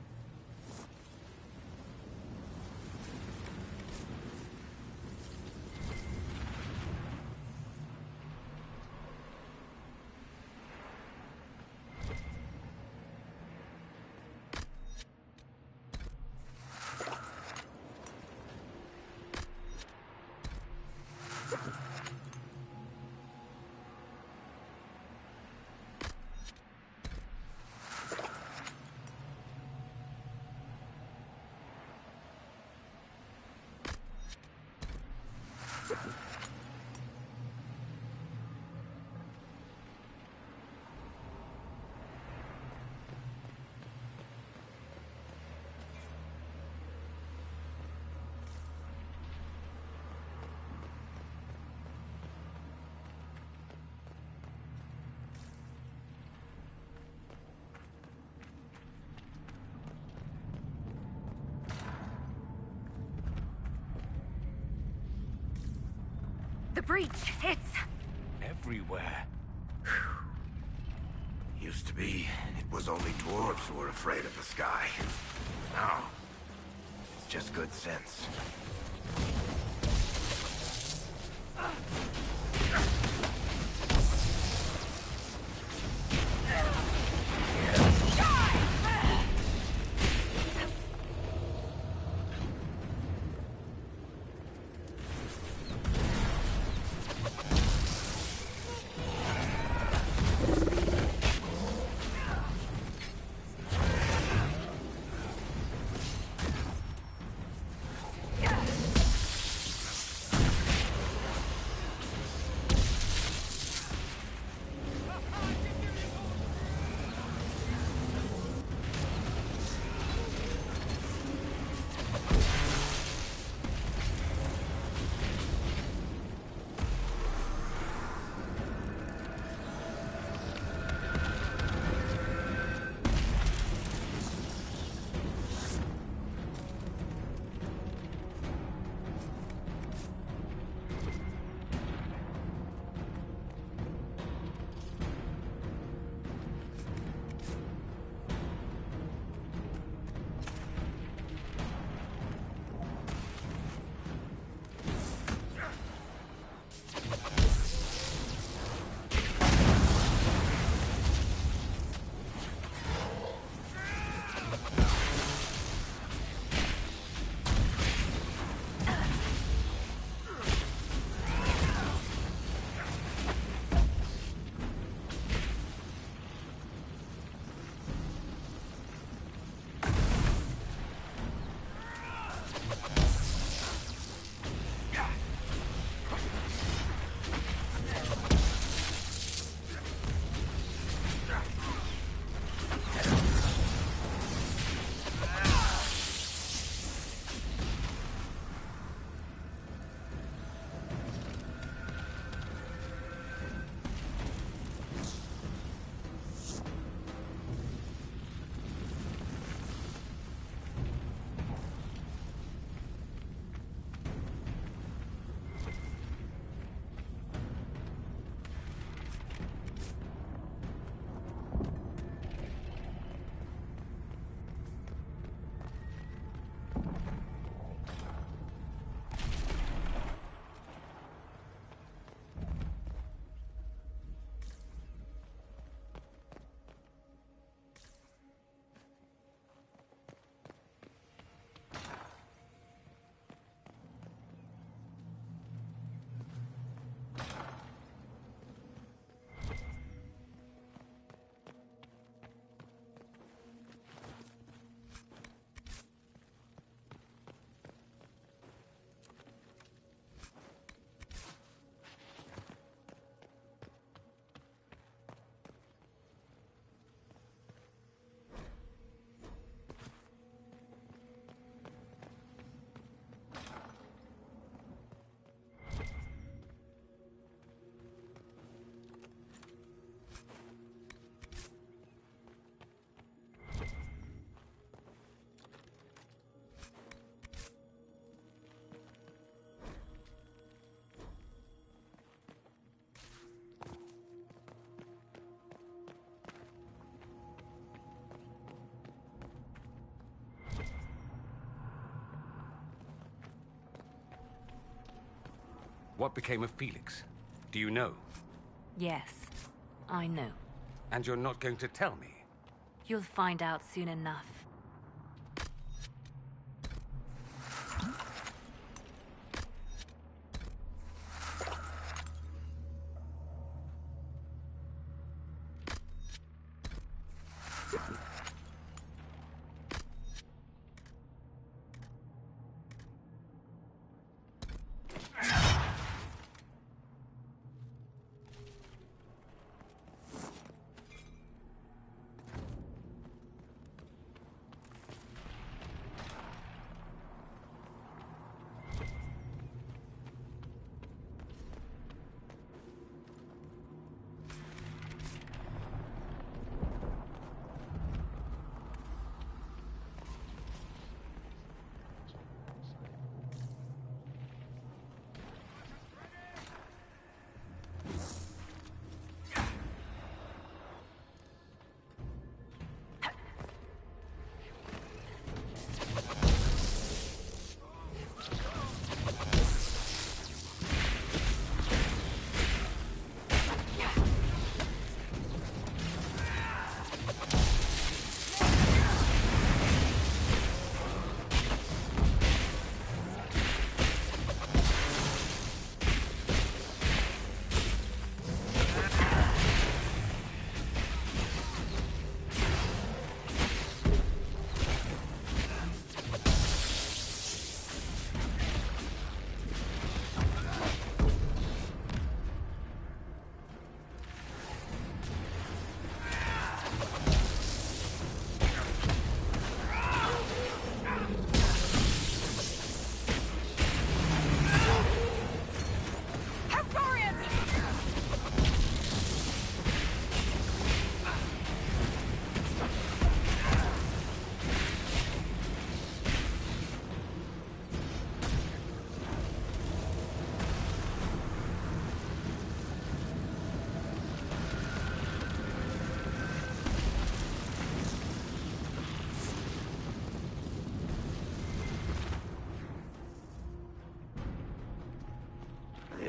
The breach, it's... everywhere. Used to be, it was only dwarves who were afraid of the sky. Now, it's just good sense. What became of Felix? Do you know? Yes, I know. And you're not going to tell me? You'll find out soon enough.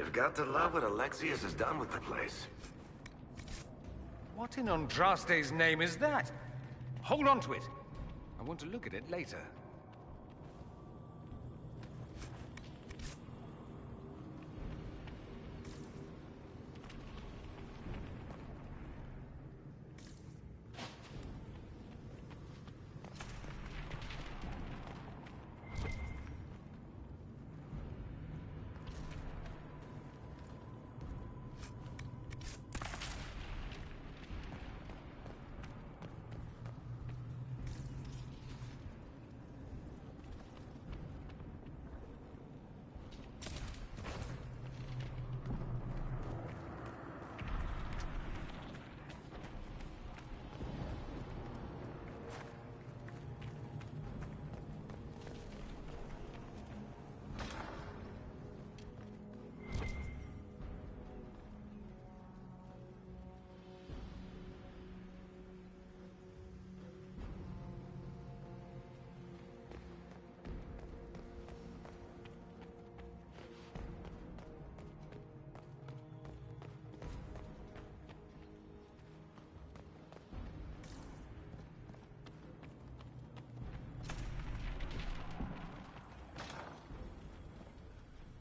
You've got to love what Alexius has done with the place. What in Andraste's name is that? Hold on to it. I want to look at it later.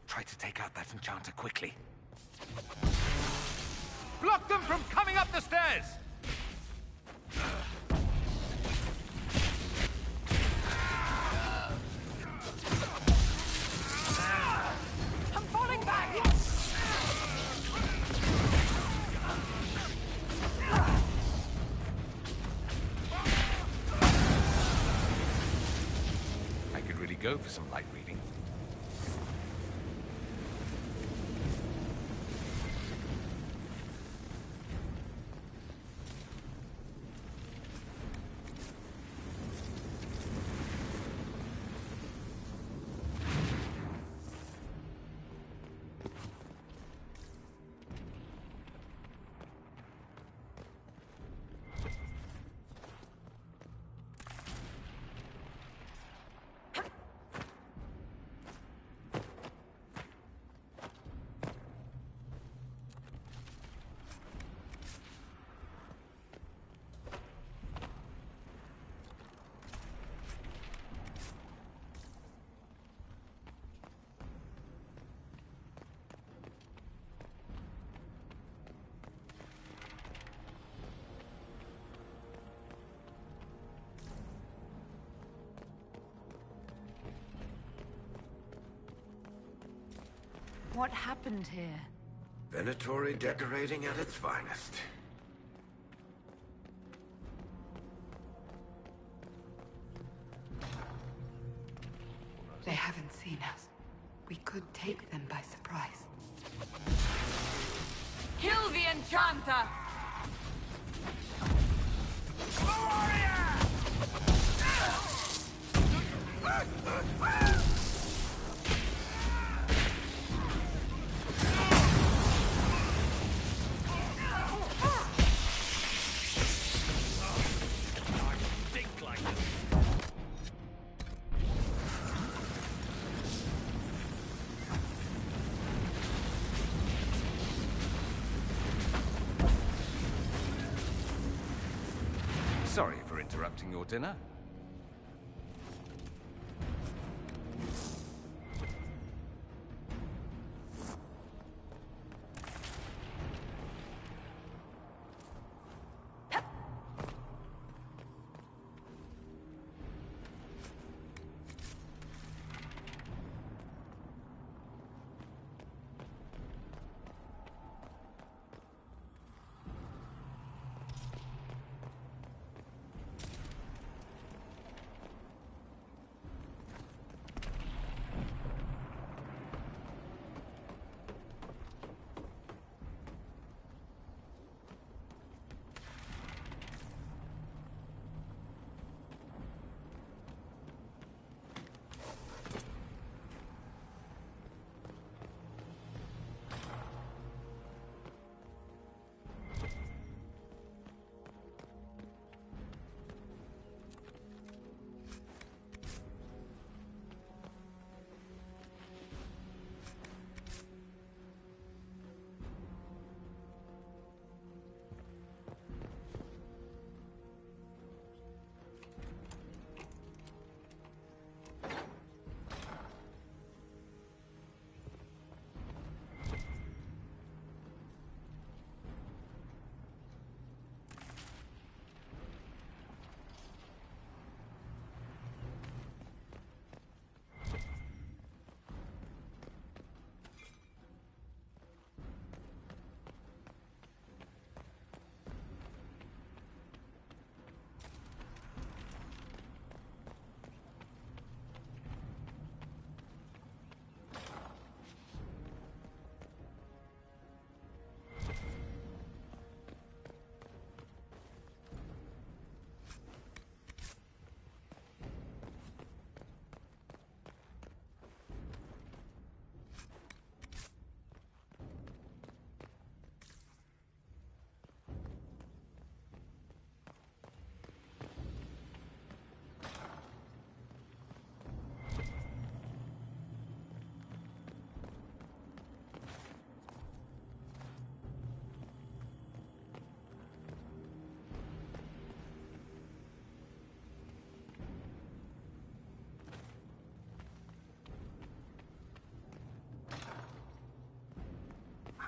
Try to take out that enchanter quickly. Block them from coming up the stairs! I'm falling back! I could really go for some light reading. What happened here? Venatori decorating at its finest. They haven't seen us. We could take them by surprise. Kill the Enchanter! Sorry for interrupting your dinner.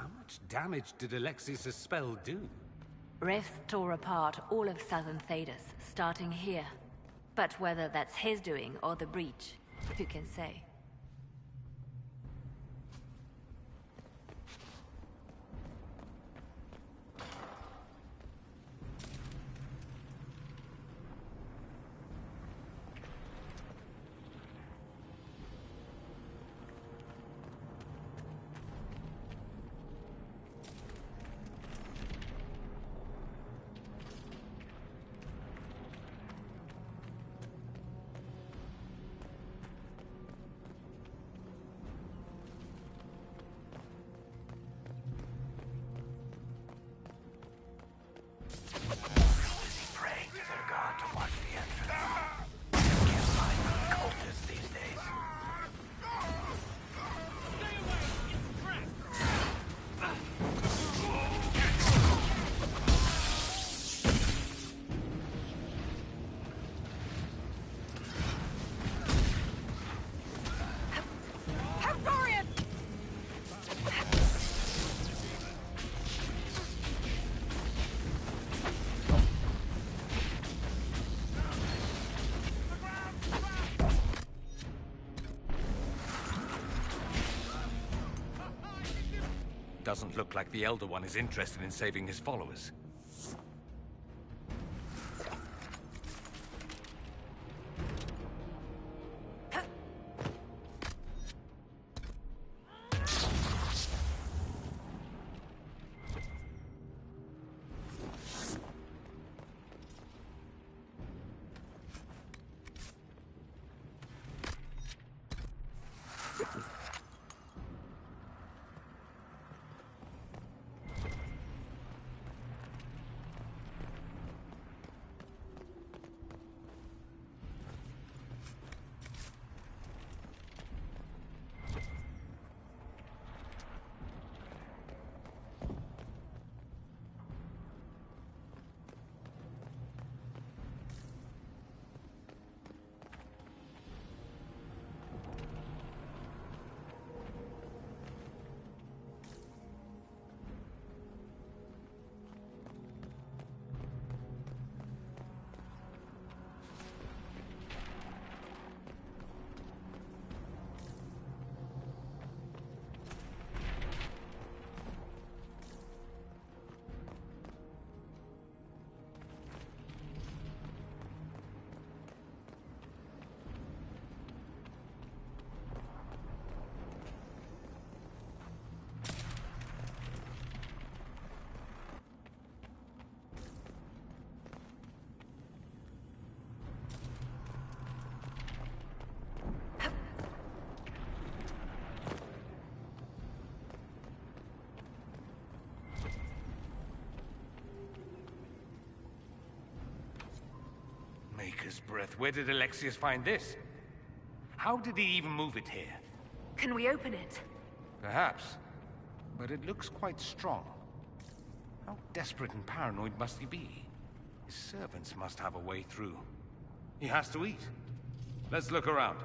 How much damage did Alexius' spell do? Rifts tore apart all of southern Thedas, starting here. But whether that's his doing or the breach, who can say? doesn't look like the Elder One is interested in saving his followers. Maker's breath. Where did Alexius find this? How did he even move it here? Can we open it? Perhaps. But it looks quite strong. How desperate and paranoid must he be? His servants must have a way through. He has to eat. Let's look around.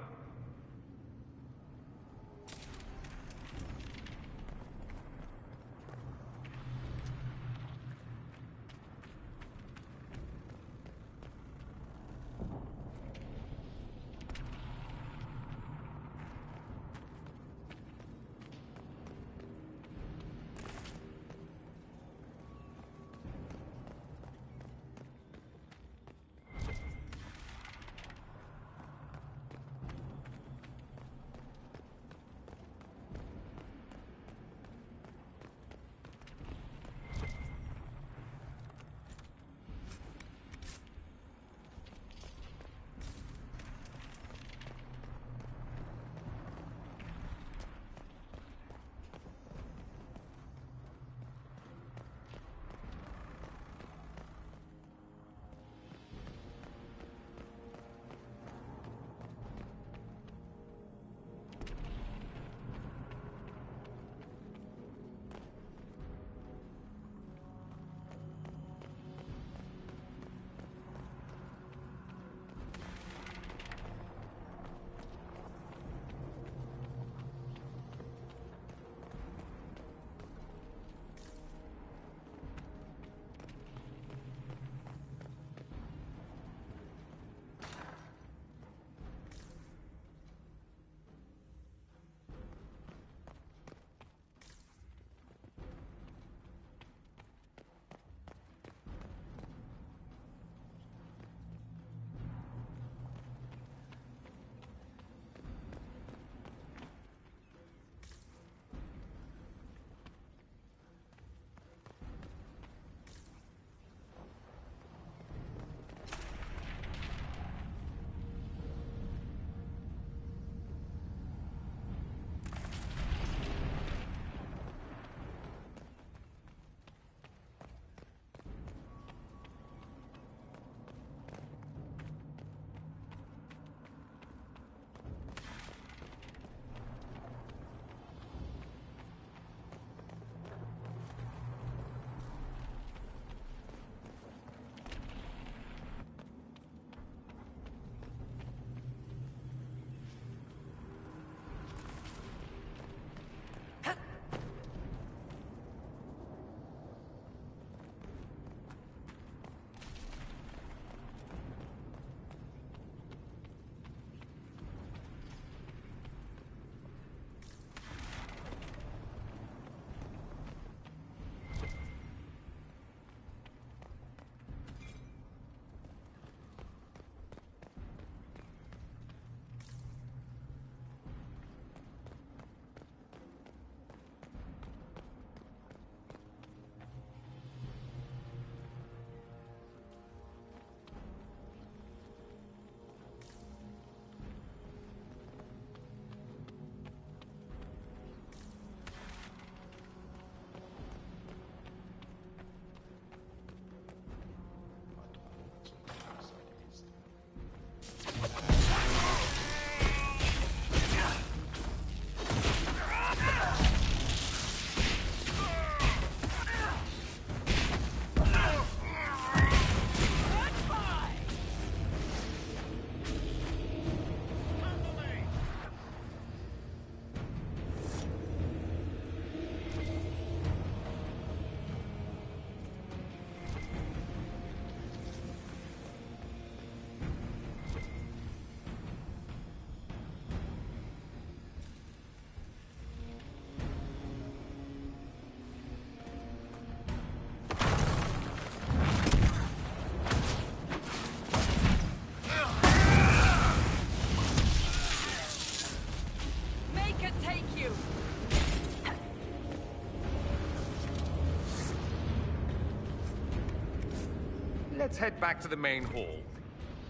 Let's head back to the main hall.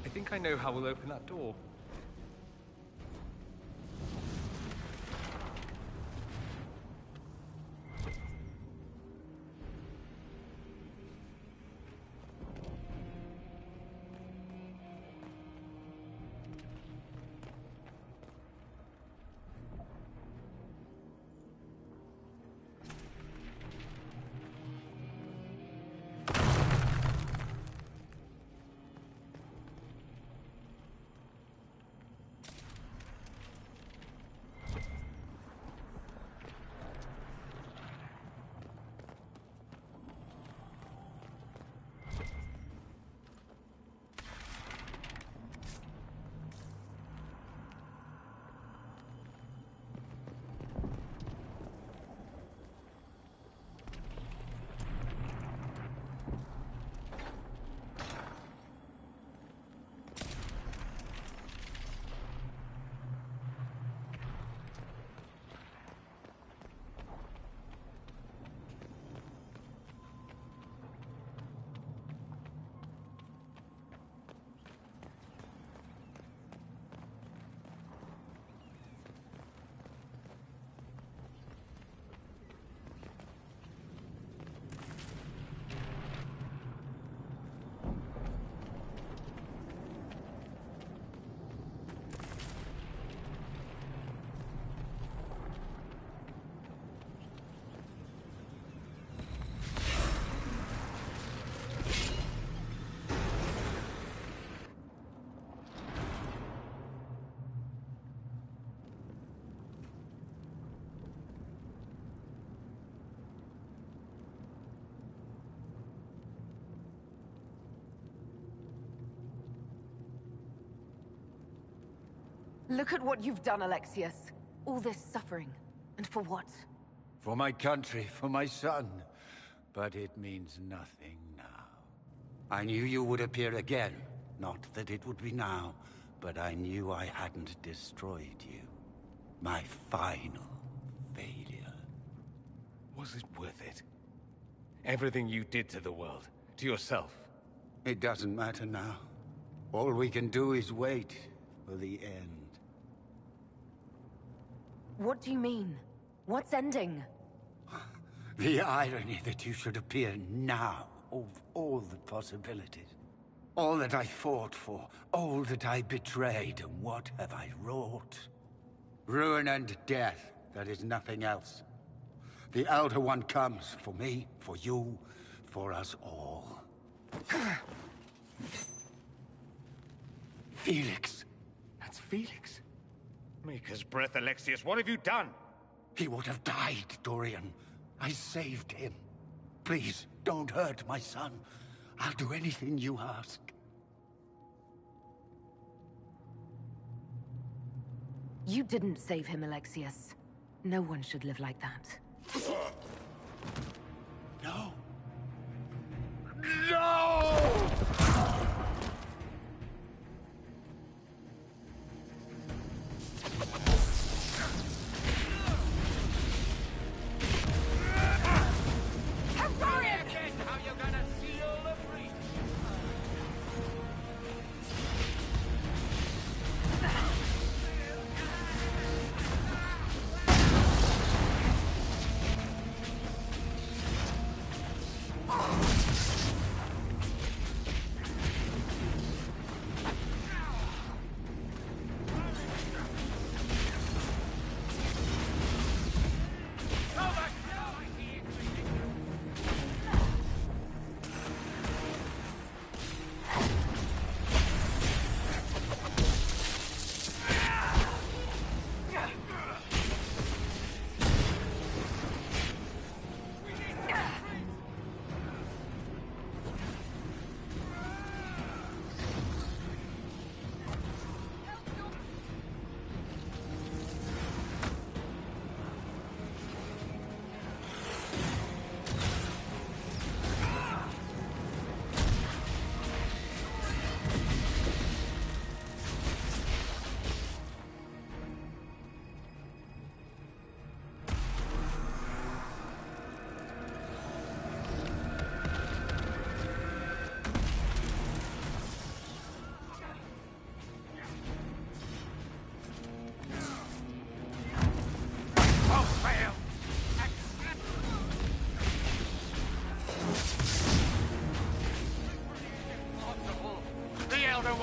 I think I know how we'll open that door. Look at what you've done, Alexius. All this suffering. And for what? For my country, for my son. But it means nothing now. I knew you would appear again. Not that it would be now, but I knew I hadn't destroyed you. My final failure. Was it worth it? Everything you did to the world, to yourself. It doesn't matter now. All we can do is wait for the end. What do you mean? What's ending? The irony that you should appear now, of all the possibilities. All that I fought for, all that I betrayed, and what have I wrought? Ruin and death, that is nothing else. The Elder One comes, for me, for you, for us all. Felix. That's Felix. Maker's breath, Alexius, what have you done? He would have died, Dorian. I saved him. Please, don't hurt my son. I'll do anything you ask. You didn't save him, Alexius. No one should live like that. No. No!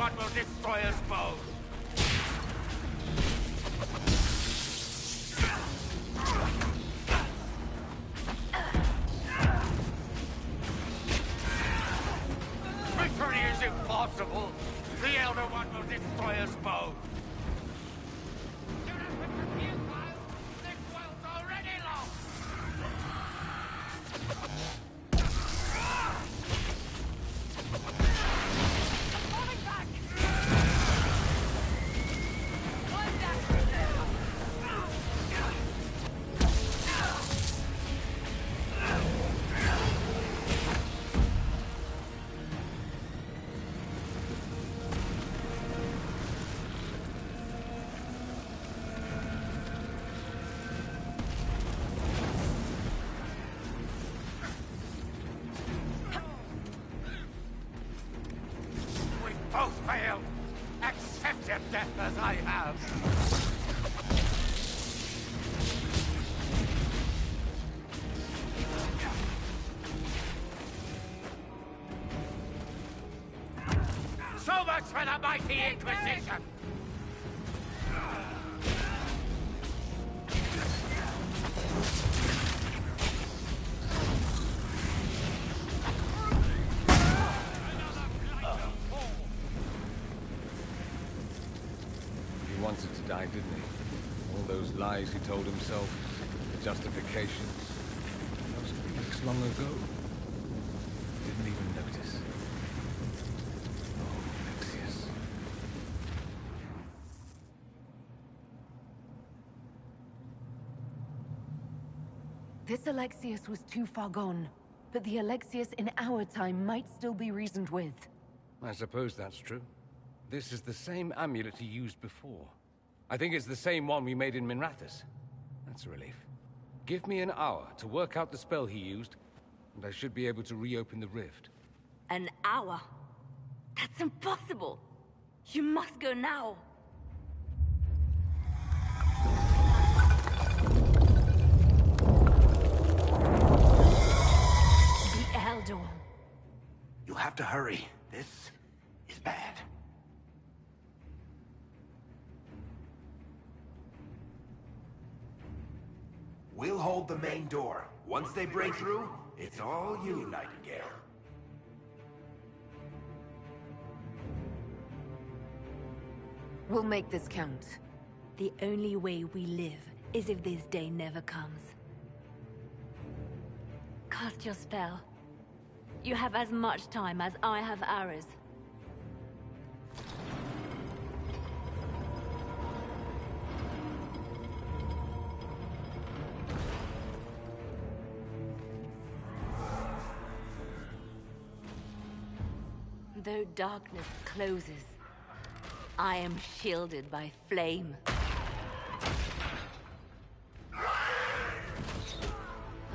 One will destroy us both! Victory is impossible! The Elder One will destroy us both! This world's already lost! Both failed! Accept your death as I have! So much for the mighty Inquisition! He wanted to die, didn't he? All those lies he told himself, the justifications. Those weeks long ago. Didn't even notice. Oh, Alexius. This Alexius was too far gone, but the Alexius in our time might still be reasoned with. I suppose that's true. This is the same amulet he used before. I think it's the same one we made in Minrathous. That's a relief. Give me an hour to work out the spell he used, and I should be able to reopen the rift. An hour? That's impossible! You must go now! The Elder One. You'll have to hurry. This is bad. We'll hold the main door. Once they break through, it's all you, Nightingale. We'll make this count. The only way we live is if this day never comes. Cast your spell. You have as much time as I have hours. Though darkness closes, I am shielded by flame.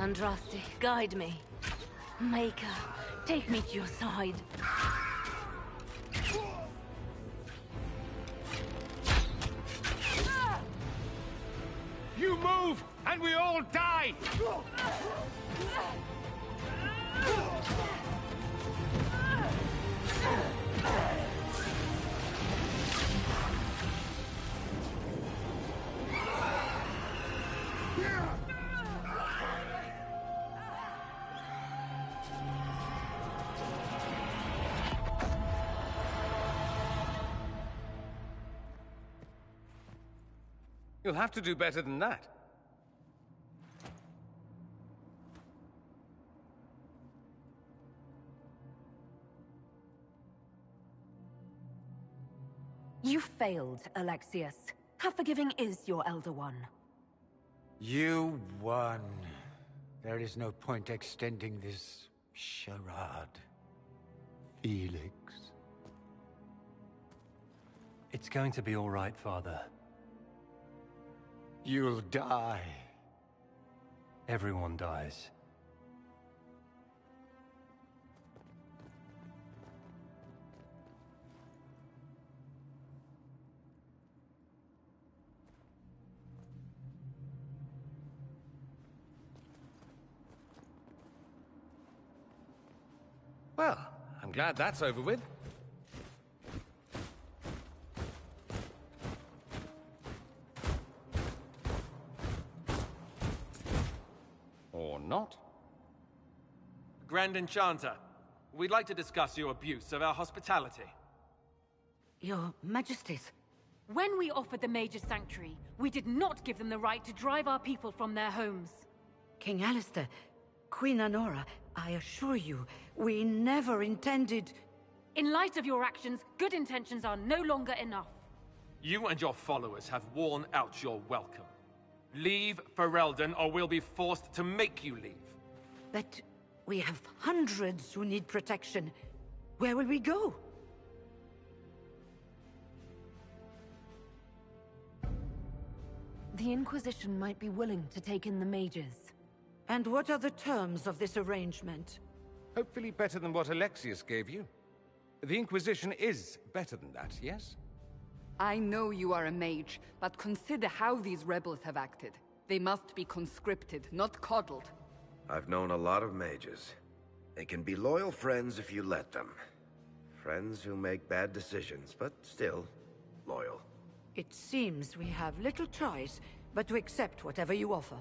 Andraste, guide me. Maker, take me to your side. You move, and we all die! You'll have to do better than that. You failed, Alexius. How forgiving is your Elder One? You won. There is no point extending this charade. Felix. It's going to be all right, Father. You'll die. Everyone dies. Well, I'm glad that's over with. Grand Enchanter. We'd like to discuss your abuse of our hospitality. Your Majesties. When we offered the Mage's Sanctuary, we did not give them the right to drive our people from their homes. King Alistair, Queen Anora, I assure you, we never intended... In light of your actions, good intentions are no longer enough. You and your followers have worn out your welcome. Leave Ferelden, or we'll be forced to make you leave. But we have hundreds who need protection. Where will we go? The Inquisition might be willing to take in the mages. And what are the terms of this arrangement? Hopefully better than what Alexius gave you. The Inquisition is better than that, yes? I know you are a mage, but consider how these rebels have acted. They must be conscripted, not coddled. I've known a lot of mages. They can be loyal friends if you let them. Friends who make bad decisions, but still loyal. It seems we have little choice but to accept whatever you offer.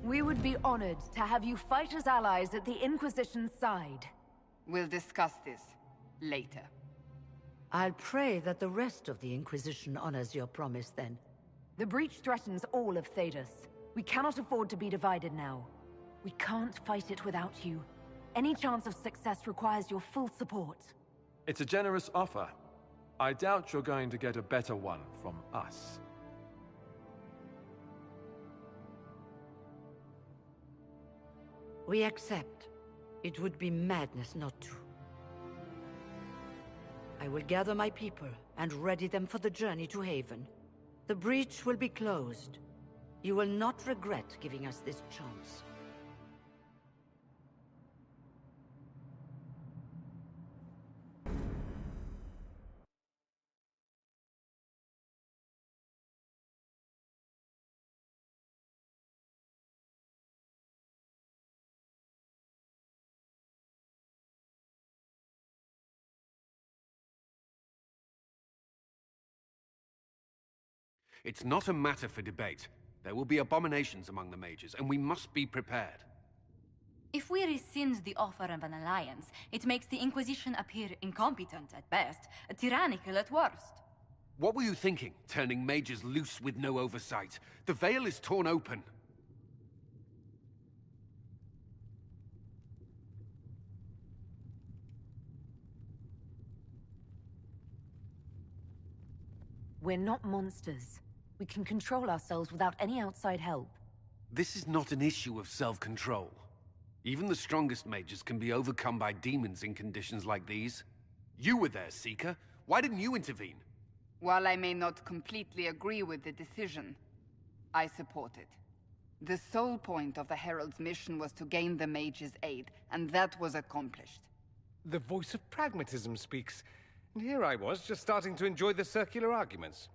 We would be honored to have you fight as allies at the Inquisition's side. We'll discuss this later. I'll pray that the rest of the Inquisition honors your promise, then. The breach threatens all of Thedas. We cannot afford to be divided now. We can't fight it without you. Any chance of success requires your full support. It's a generous offer. I doubt you're going to get a better one from us. We accept. It would be madness not to. I will gather my people and ready them for the journey to Haven. The breach will be closed. You will not regret giving us this chance. It's not a matter for debate. There will be abominations among the mages, and we must be prepared. If we rescind the offer of an alliance, it makes the Inquisition appear incompetent at best, tyrannical at worst. What were you thinking, turning mages loose with no oversight? The veil is torn open. We're not monsters. We can control ourselves without any outside help. This is not an issue of self-control. Even the strongest mages can be overcome by demons in conditions like these. You were there, Seeker. Why didn't you intervene? While I may not completely agree with the decision, I support it. The sole point of the Herald's mission was to gain the mage's aid, and that was accomplished. The voice of pragmatism speaks. And here I was, just starting to enjoy the circular arguments.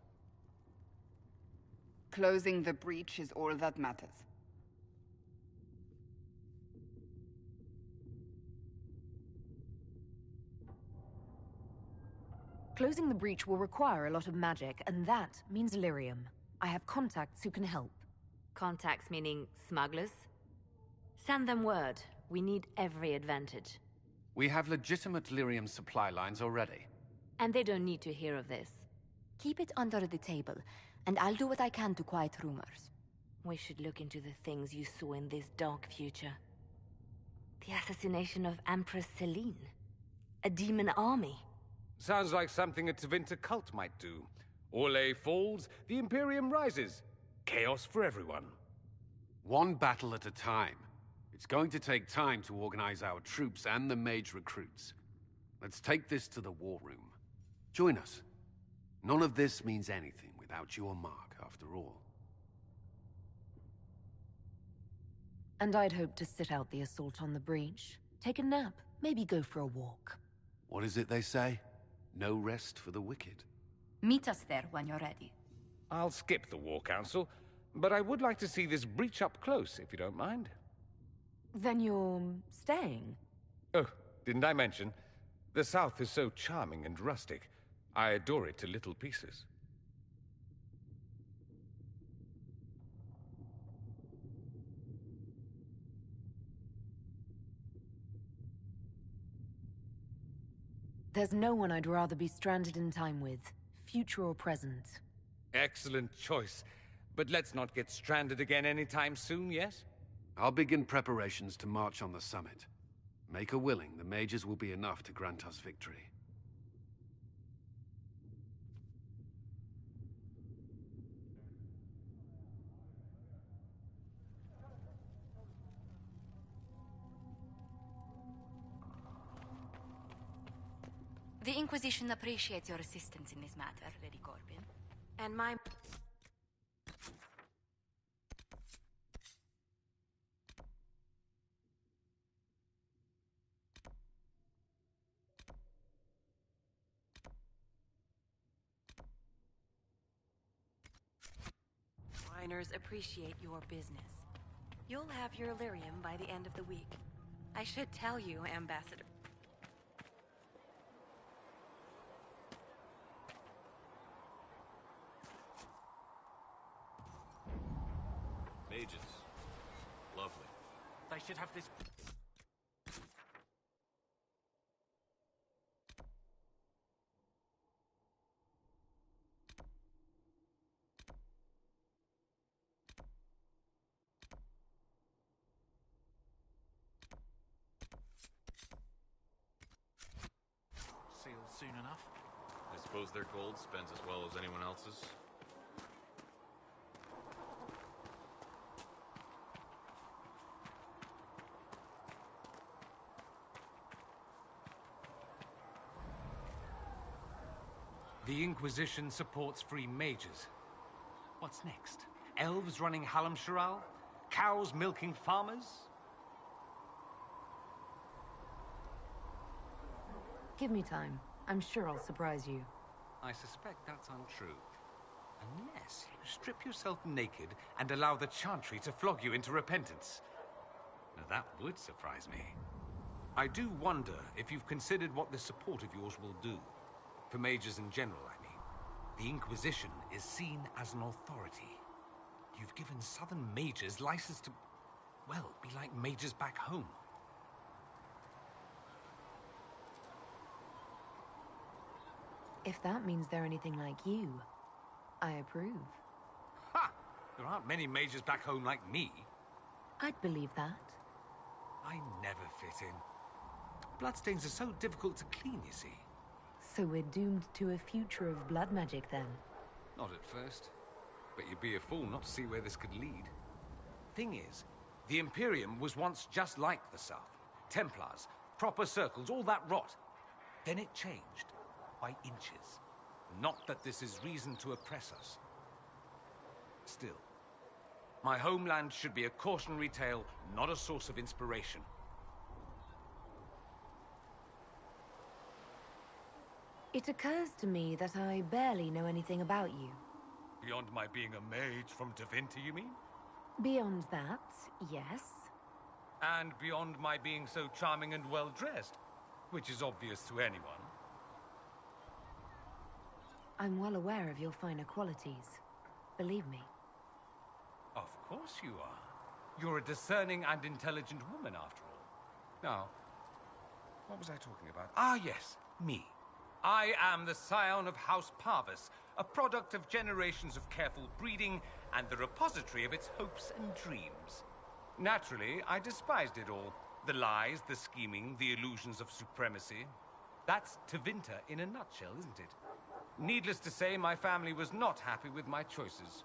Closing the breach is all that matters. Closing the breach will require a lot of magic, and that means lyrium. I have contacts who can help. Contacts meaning smugglers? Send them word. We need every advantage. We have legitimate lyrium supply lines already. And they don't need to hear of this. Keep it under the table, and I'll do what I can to quiet rumors. We should look into the things you saw in this dark future. The assassination of Empress Celine. A demon army. Sounds like something a Tevinter cult might do. Orlais falls, the Imperium rises. Chaos for everyone. One battle at a time. It's going to take time to organize our troops and the mage recruits. Let's take this to the war room. Join us. None of this means anything without your mark, after all. And I'd hoped to sit out the assault on the breach. Take a nap, maybe go for a walk. What is it they say? No rest for the wicked. Meet us there when you're ready. I'll skip the War Council, but I would like to see this breach up close, if you don't mind. Then you're staying? Oh, didn't I mention? The South is so charming and rustic. I adore it to little pieces. There's no one I'd rather be stranded in time with, future or present. Excellent choice. But let's not get stranded again anytime soon, yes? I'll begin preparations to march on the summit. Make her willing, the mages will be enough to grant us victory. The Inquisition appreciates your assistance in this matter, Lady Corbin. And my... Miners appreciate your business. You'll have your Illyrium by the end of the week. I should tell you, Ambassador. Mages. Lovely. They should have this... Sealed soon enough. I suppose their gold spends as well as anyone else's. The Inquisition supports free mages. What's next? Elves running Halamsharal? Cows milking farmers? Give me time. I'm sure I'll surprise you. I suspect that's untrue. Unless you strip yourself naked and allow the Chantry to flog you into repentance. Now that would surprise me. I do wonder if you've considered what this support of yours will do. For mages in general, I mean. The Inquisition is seen as an authority. You've given southern mages license to, well, be like mages back home. If that means they're anything like you, I approve. Ha! There aren't many mages back home like me. I'd believe that. I never fit in. Bloodstains are so difficult to clean, you see. So we're doomed to a future of blood magic, then? Not at first. But you'd be a fool not to see where this could lead. Thing is, the Imperium was once just like the South. Templars, proper circles, all that rot. Then it changed. By inches. Not that this is reason to oppress us. Still, my homeland should be a cautionary tale, not a source of inspiration. It occurs to me that I barely know anything about you. Beyond my being a mage from Tevinter, you mean? Beyond that, yes. And beyond my being so charming and well-dressed, which is obvious to anyone. I'm well aware of your finer qualities. Believe me. Of course you are. You're a discerning and intelligent woman, after all. Now, what was I talking about? Ah, yes, me. I am the scion of House Parvis, a product of generations of careful breeding and the repository of its hopes and dreams. Naturally, I despised it all. The lies, the scheming, the illusions of supremacy. That's Tevinter in a nutshell, isn't it? Needless to say, my family was not happy with my choices.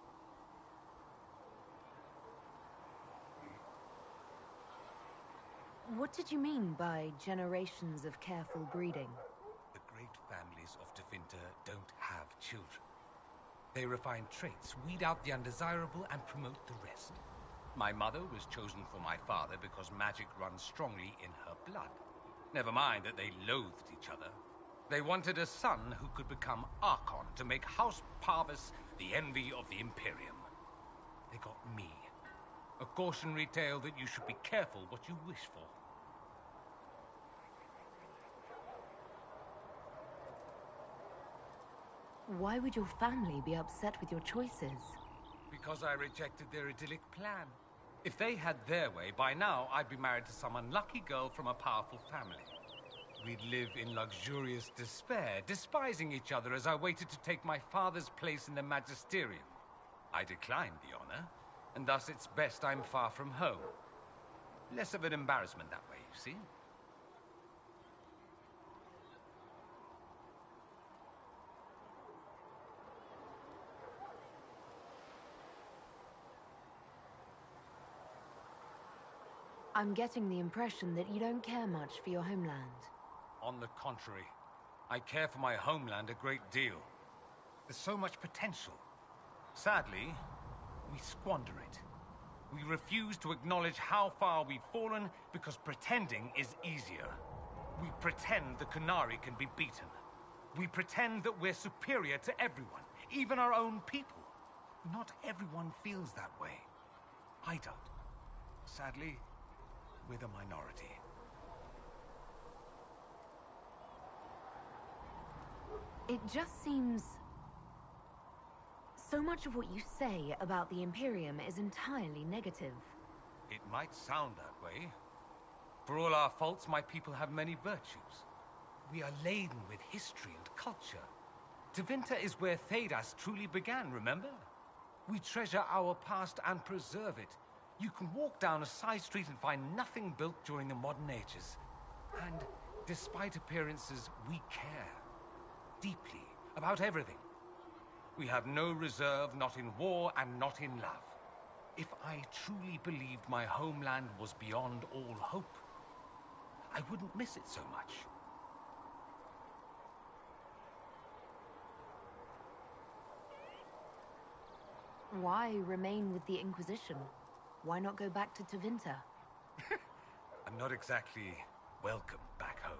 What did you mean by generations of careful breeding? The great families of Tevinter don't have children. They refine traits, weed out the undesirable, and promote the rest. My mother was chosen for my father because magic runs strongly in her blood. Never mind that they loathed each other. They wanted a son who could become Archon to make House Parvis the envy of the Imperium. They got me. A cautionary tale that you should be careful what you wish for. Why would your family be upset with your choices? Because I rejected their idyllic plan. If they had their way, by now I'd be married to some unlucky girl from a powerful family. we'd live in luxurious despair, despising each other as I waited to take my father's place in the magisterium. I declined the honor, and thus it's best I'm far from home. Less of an embarrassment that way, you see? I'm getting the impression that you don't care much for your homeland. On the contrary, I care for my homeland a great deal. There's so much potential. Sadly, we squander it. We refuse to acknowledge how far we've fallen because pretending is easier. We pretend the Qunari can be beaten. We pretend that we're superior to everyone, even our own people. Not everyone feels that way. I don't. Sadly, we're the minority. It just seems... so much of what you say about the Imperium is entirely negative. It might sound that way. For all our faults, my people have many virtues. We are laden with history and culture. Tevinter is where Thedas truly began, remember? We treasure our past and preserve it. You can walk down a side street and find nothing built during the modern ages. And despite appearances, we care. Deeply. About everything. We have no reserve, not in war and not in love. If I truly believed my homeland was beyond all hope, I wouldn't miss it so much. Why remain with the Inquisition? Why not go back to Tevinter? I'm not exactly welcome back home.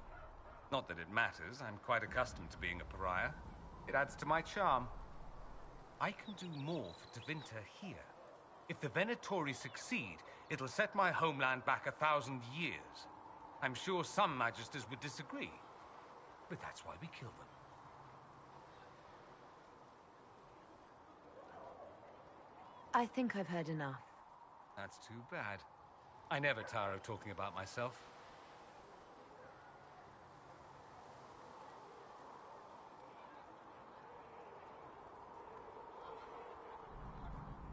Not that it matters, I'm quite accustomed to being a pariah. It adds to my charm. I can do more for Tevinter here. If the Venatori succeed, it'll set my homeland back 1,000 years. I'm sure some magisters would disagree, but that's why we kill them. I think I've heard enough. That's too bad. I never tire of talking about myself.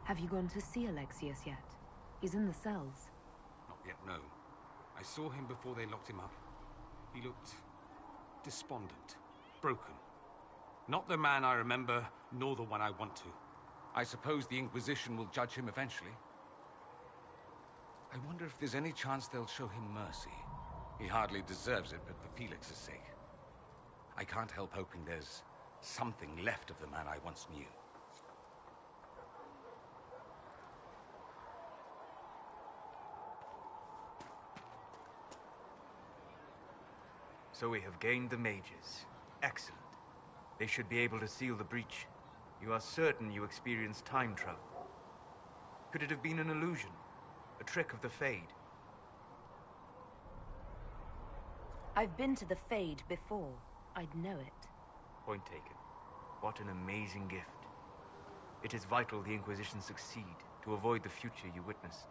Have you gone to see Alexius yet? He's in the cells. Not yet, no. I saw him before they locked him up. He looked despondent, broken. Not the man I remember, nor the one I want to. I suppose the Inquisition will judge him eventually. I wonder if there's any chance they'll show him mercy. He hardly deserves it, but for Felix's sake. I can't help hoping there's something left of the man I once knew. So we have gained the mages. Excellent. They should be able to seal the breach. You are certain you experienced time travel? Could it have been an illusion? A trick of the Fade? I've been to the Fade before. I'd know it. Point taken. What an amazing gift. It is vital the Inquisition succeed to avoid the future you witnessed.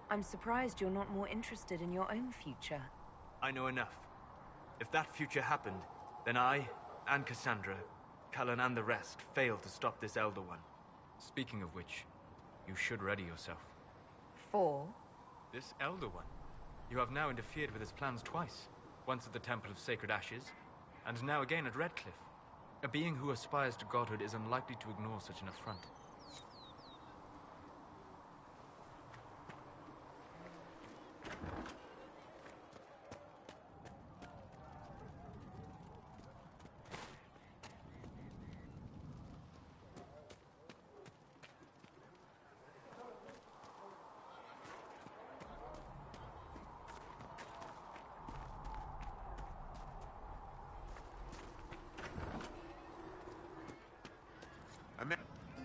I'm surprised you're not more interested in your own future. I know enough. If that future happened, then I, and Cassandra, Callan and the rest, failed to stop this Elder One. Speaking of which, you should ready yourself. For? This Elder One. You have now interfered with his plans twice. Once at the Temple of Sacred Ashes, and now again at Redcliffe. A being who aspires to godhood is unlikely to ignore such an affront.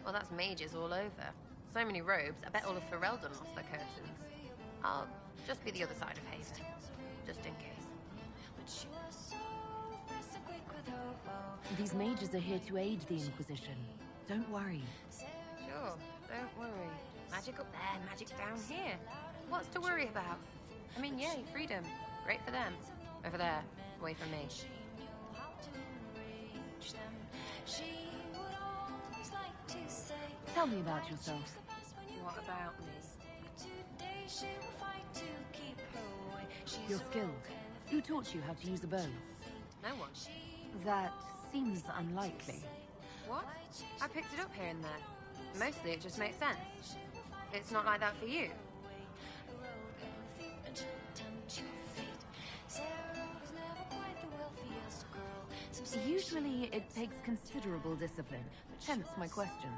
Well, that's mages all over. So many robes, I bet all of Ferelden lost their curtains. I'll just be the other side of Haven, just in case. These mages are here to aid the Inquisition. Don't worry. Sure, don't worry. Magic up there, magic down here. What's to worry about? I mean, yay, freedom. Great for them. Over there, away from me. Tell me about yourself. What about me? You're skilled. Who taught you how to use a bow? No one. That seems unlikely. What? I picked it up here and there. Mostly it just makes sense. It's not like that for you. Usually it takes considerable discipline. Hence my question.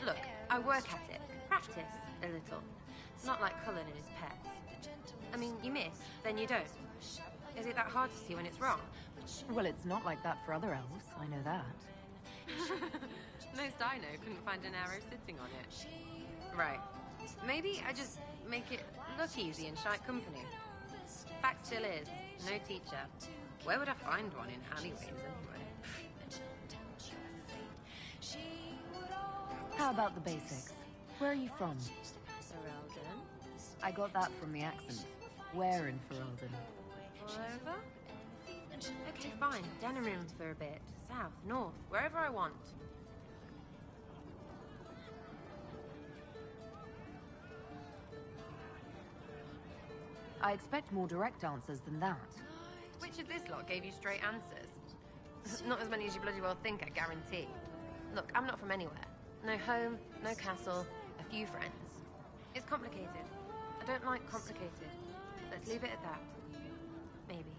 Look, I work at it. Practice a little. Not like Cullen and his pets. I mean, you miss, then you don't. Is it that hard to see when it's wrong? Well, it's not like that for other elves. I know that. Most I know couldn't find an arrow sitting on it. Right. Maybe I just make it look easy in shite company. Fact still is, no teacher. Where would I find one in alleyways anyway? How about the basics? Where are you from? Ferelden? I got that from the accent. Where in Ferelden? All over? Okay, fine. Denerim for a bit. South, north, wherever I want. I expect more direct answers than that. Which of this lot gave you straight answers? Not as many as you bloody well think, I guarantee. Look, I'm not from anywhere. No home, no castle, a few friends. It's complicated. I don't like complicated. Let's leave it at that. Maybe.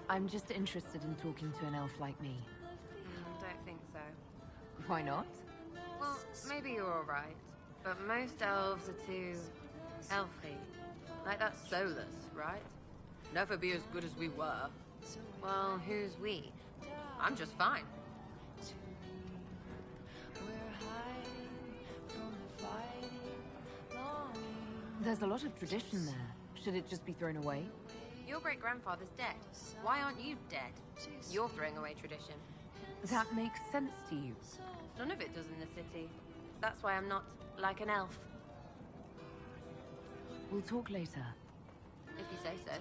I'm just interested in talking to an elf like me. Don't think so. Why not? Well, maybe you're alright. But most elves are too... elfy. Like that's soulless, right? Never be as good as we were. Well, who's we? I'm just fine. There's a lot of tradition there. Should it just be thrown away? Your great-grandfather's dead. Why aren't you dead? You're throwing away tradition. That makes sense to you. None of it does in the city. That's why I'm not like an elf. We'll talk later. If you say so.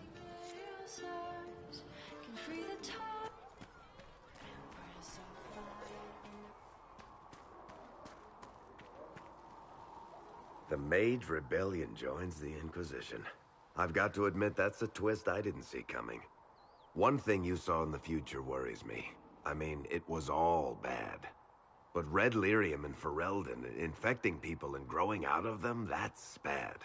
The Mage Rebellion joins the Inquisition. I've got to admit that's a twist I didn't see coming. One thing you saw in the future worries me. I mean, it was all bad. But Red Lyrium and Ferelden, infecting people and growing out of them, that's bad.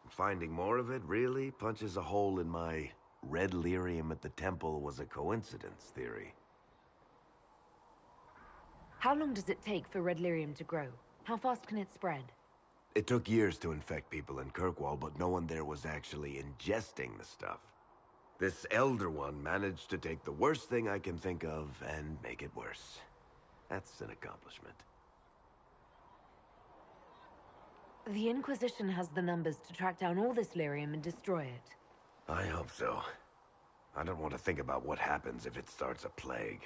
Finding more of it really punches a hole in my Red Lyrium at the temple was a coincidence theory. How long does it take for Red Lyrium to grow? How fast can it spread? It took years to infect people in Kirkwall, but no one there was actually ingesting the stuff. This Elder One managed to take the worst thing I can think of and make it worse. That's an accomplishment. The Inquisition has the numbers to track down all this lyrium and destroy it. I hope so. I don't want to think about what happens if it starts a plague.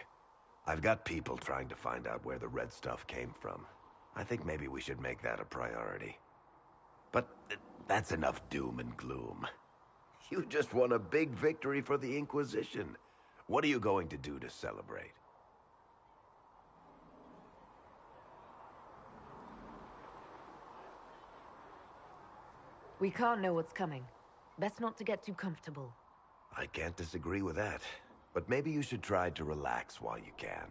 I've got people trying to find out where the red stuff came from. I think maybe we should make that a priority. But that's enough doom and gloom. You just won a big victory for the Inquisition. What are you going to do to celebrate? We can't know what's coming. Best not to get too comfortable. I can't disagree with that. But maybe you should try to relax while you can.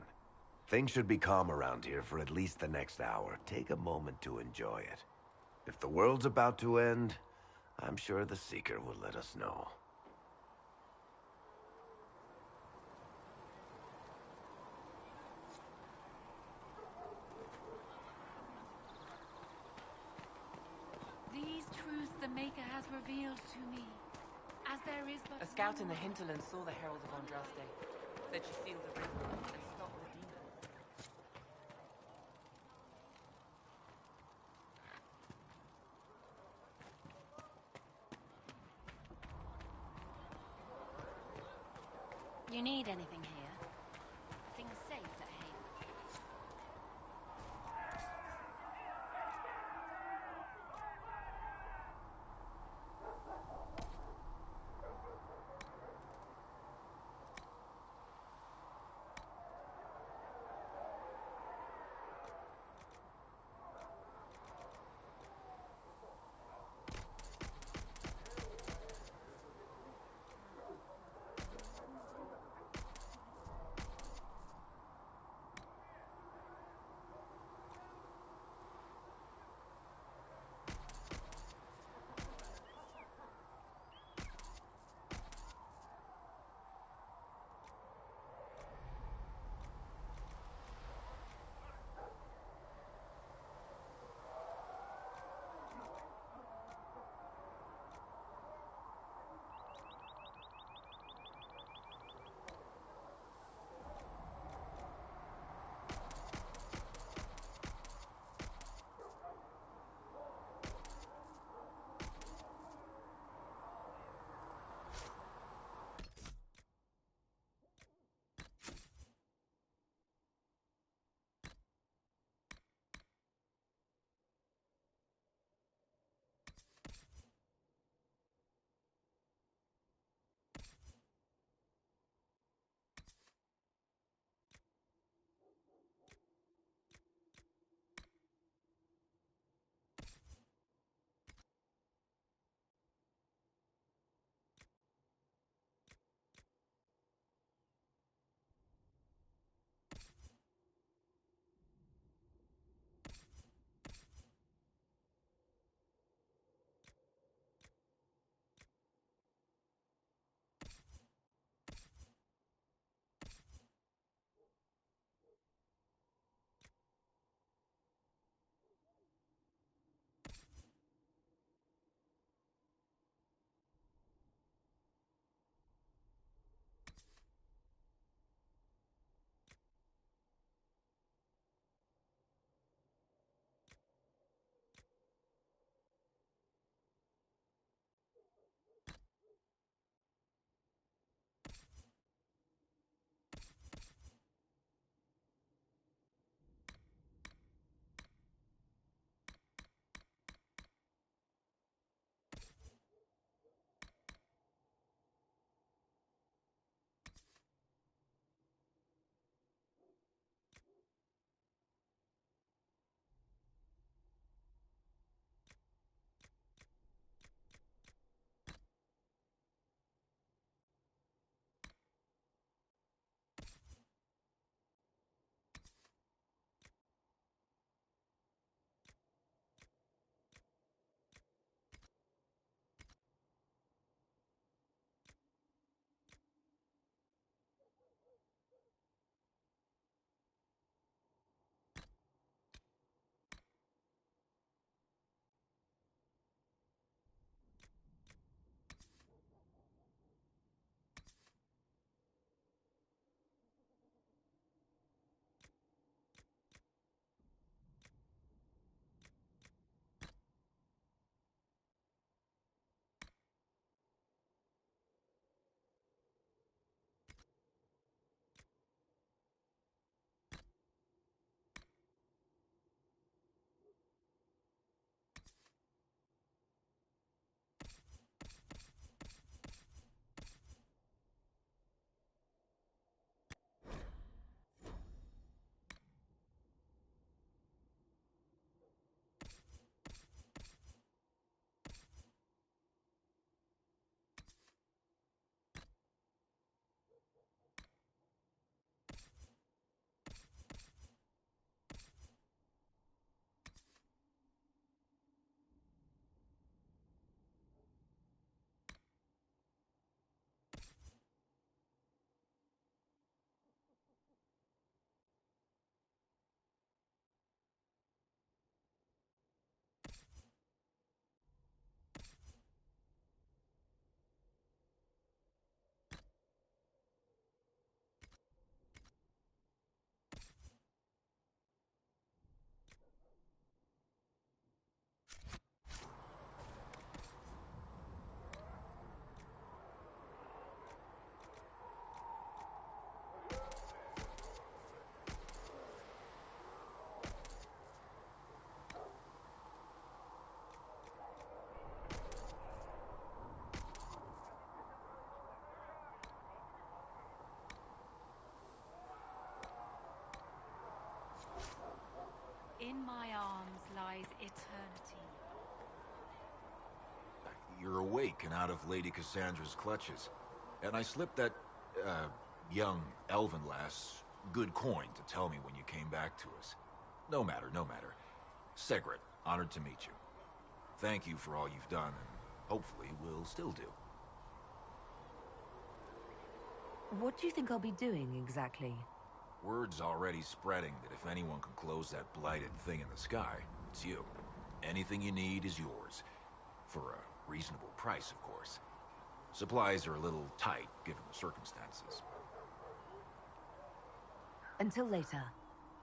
Things should be calm around here for at least the next hour. Take a moment to enjoy it. If the world's about to end, I'm sure the Seeker will let us know. These truths the Maker has revealed to me. As there is but a scout in the hinterland saw the Herald of Andraste. Said she sealed the ring and stopped the demon. You need anything here? Things safe at Hale? awake and out of Lady Cassandra's clutches. And I slipped that, young elven lass good coin to tell me when you came back to us. No matter, no matter. Segret, honored to meet you. Thank you for all you've done, and hopefully will still do. What do you think I'll be doing, exactly? Word's already spreading that if anyone can close that blighted thing in the sky, it's you. Anything you need is yours. For a reasonable price, of course. Supplies are a little tight, given the circumstances. Until later.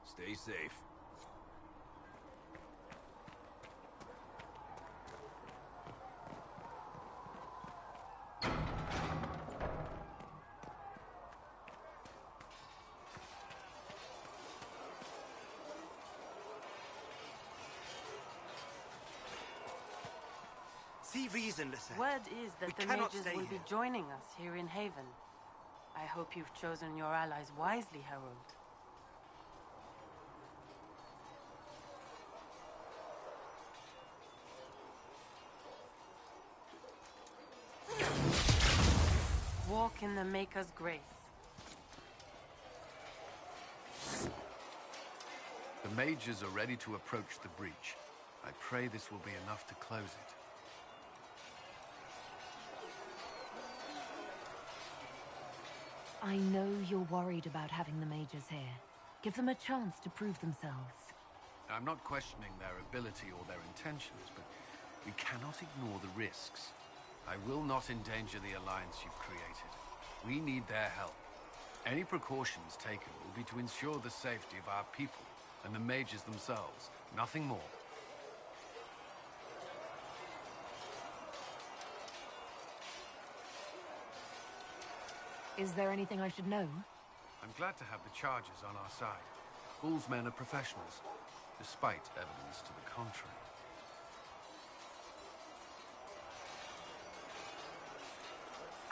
Stay safe. See reason, Lissa. Word is that We the cannot mages stay will be here. joining us here in Haven. I hope you've chosen your allies wisely, Herald. Walk in the Maker's grace. The mages are ready to approach the breach. I pray this will be enough to close it. I know you're worried about having the mages here. Give them a chance to prove themselves. I'm not questioning their ability or their intentions, but we cannot ignore the risks. I will not endanger the alliance you've created. We need their help. Any precautions taken will be to ensure the safety of our people and the mages themselves, nothing more. Is there anything I should know? I'm glad to have the charges on our side. Bull's men are professionals, despite evidence to the contrary.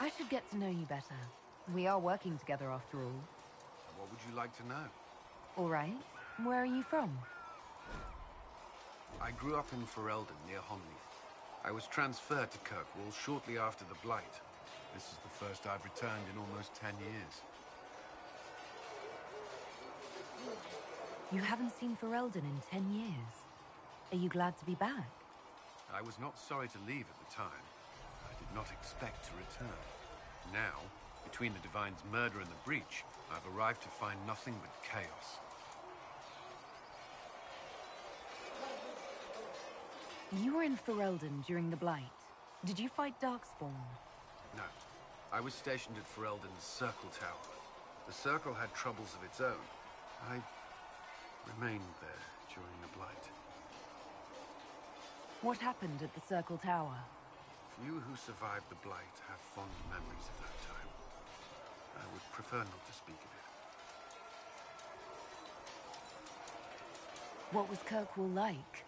I should get to know you better. We are working together after all. What would you like to know? All right. Where are you from? I grew up in Ferelden, near Homley. I was transferred to Kirkwall shortly after the Blight. This is the first I've returned in almost 10 years. You haven't seen Ferelden in 10 years. Are you glad to be back? I was not sorry to leave at the time. I did not expect to return. Now, between the Divine's murder and the breach, I've arrived to find nothing but chaos. You were in Ferelden during the Blight. Did you fight Darkspawn? No. I was stationed at Ferelden's Circle Tower. The Circle had troubles of its own. I remained there during the Blight. What happened at the Circle Tower? Few who survived the Blight have fond memories of that time. I would prefer not to speak of it. What was Kirkwall like?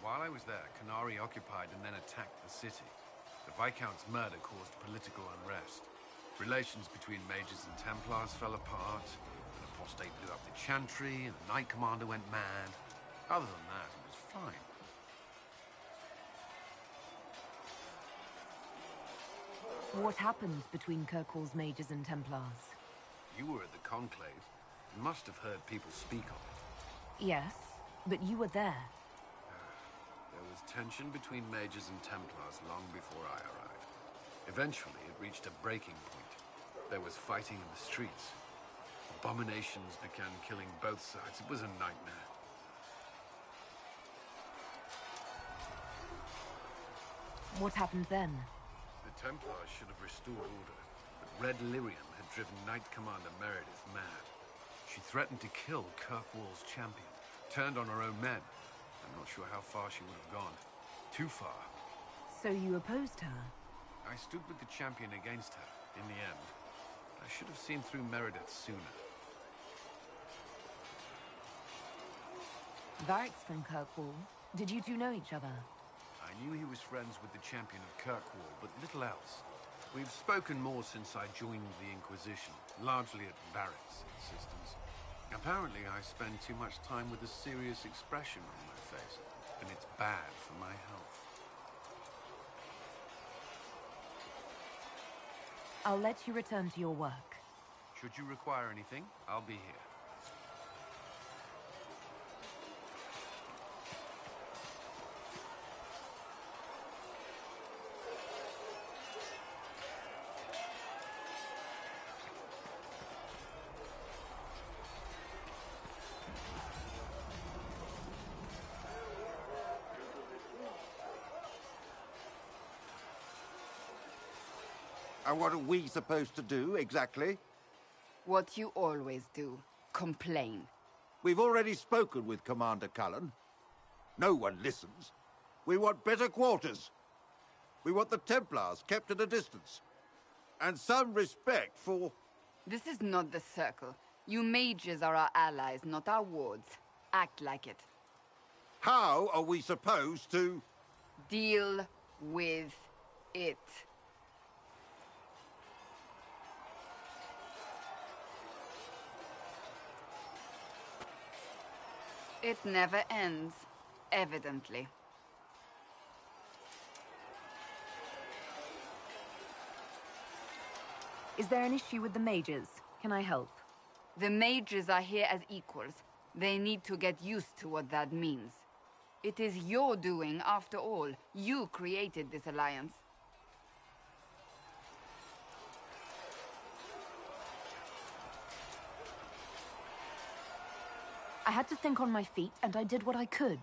While I was there, Canary occupied and then attacked the city. The Viscount's murder caused political unrest. Relations between mages and Templars fell apart. An apostate blew up the Chantry, and the Knight Commander went mad. Other than that, it was fine. What happened between Kirkwall's mages and Templars? You were at the Conclave. You must have heard people speak of it. Yes, but you were there. There was tension between mages and Templars long before I arrived. Eventually, it reached a breaking point. There was fighting in the streets. Abominations began killing both sides. It was a nightmare. What happened then? The Templars should have restored order, but Red Lyrium had driven Knight Commander Meredith mad. She threatened to kill Kirkwall's champion, turned on her own men. I'm not sure how far she would have gone. Too far. So you opposed her? I stood with the champion against her, in the end. I should have seen through Meredith sooner. Varric's from Kirkwall. Did you two know each other? I knew he was friends with the champion of Kirkwall, but little else. We've spoken more since I joined the Inquisition, largely at Varric's insistence. Apparently, I spend too much time with a serious expression on my face, and it's bad for my health. I'll let you return to your work. Should you require anything, I'll be here. And what are we supposed to do, exactly? What you always do. Complain. We've already spoken with Commander Cullen. No one listens. We want better quarters. We want the Templars kept at a distance. And some respect for... This is not the Circle. You mages are our allies, not our wards. Act like it. How are we supposed to... Deal with it. It never ends, evidently. Is there an issue with the mages? Can I help? The mages are here as equals. They need to get used to what that means. It is your doing, after all. You created this alliance. I had to think on my feet, and I did what I could.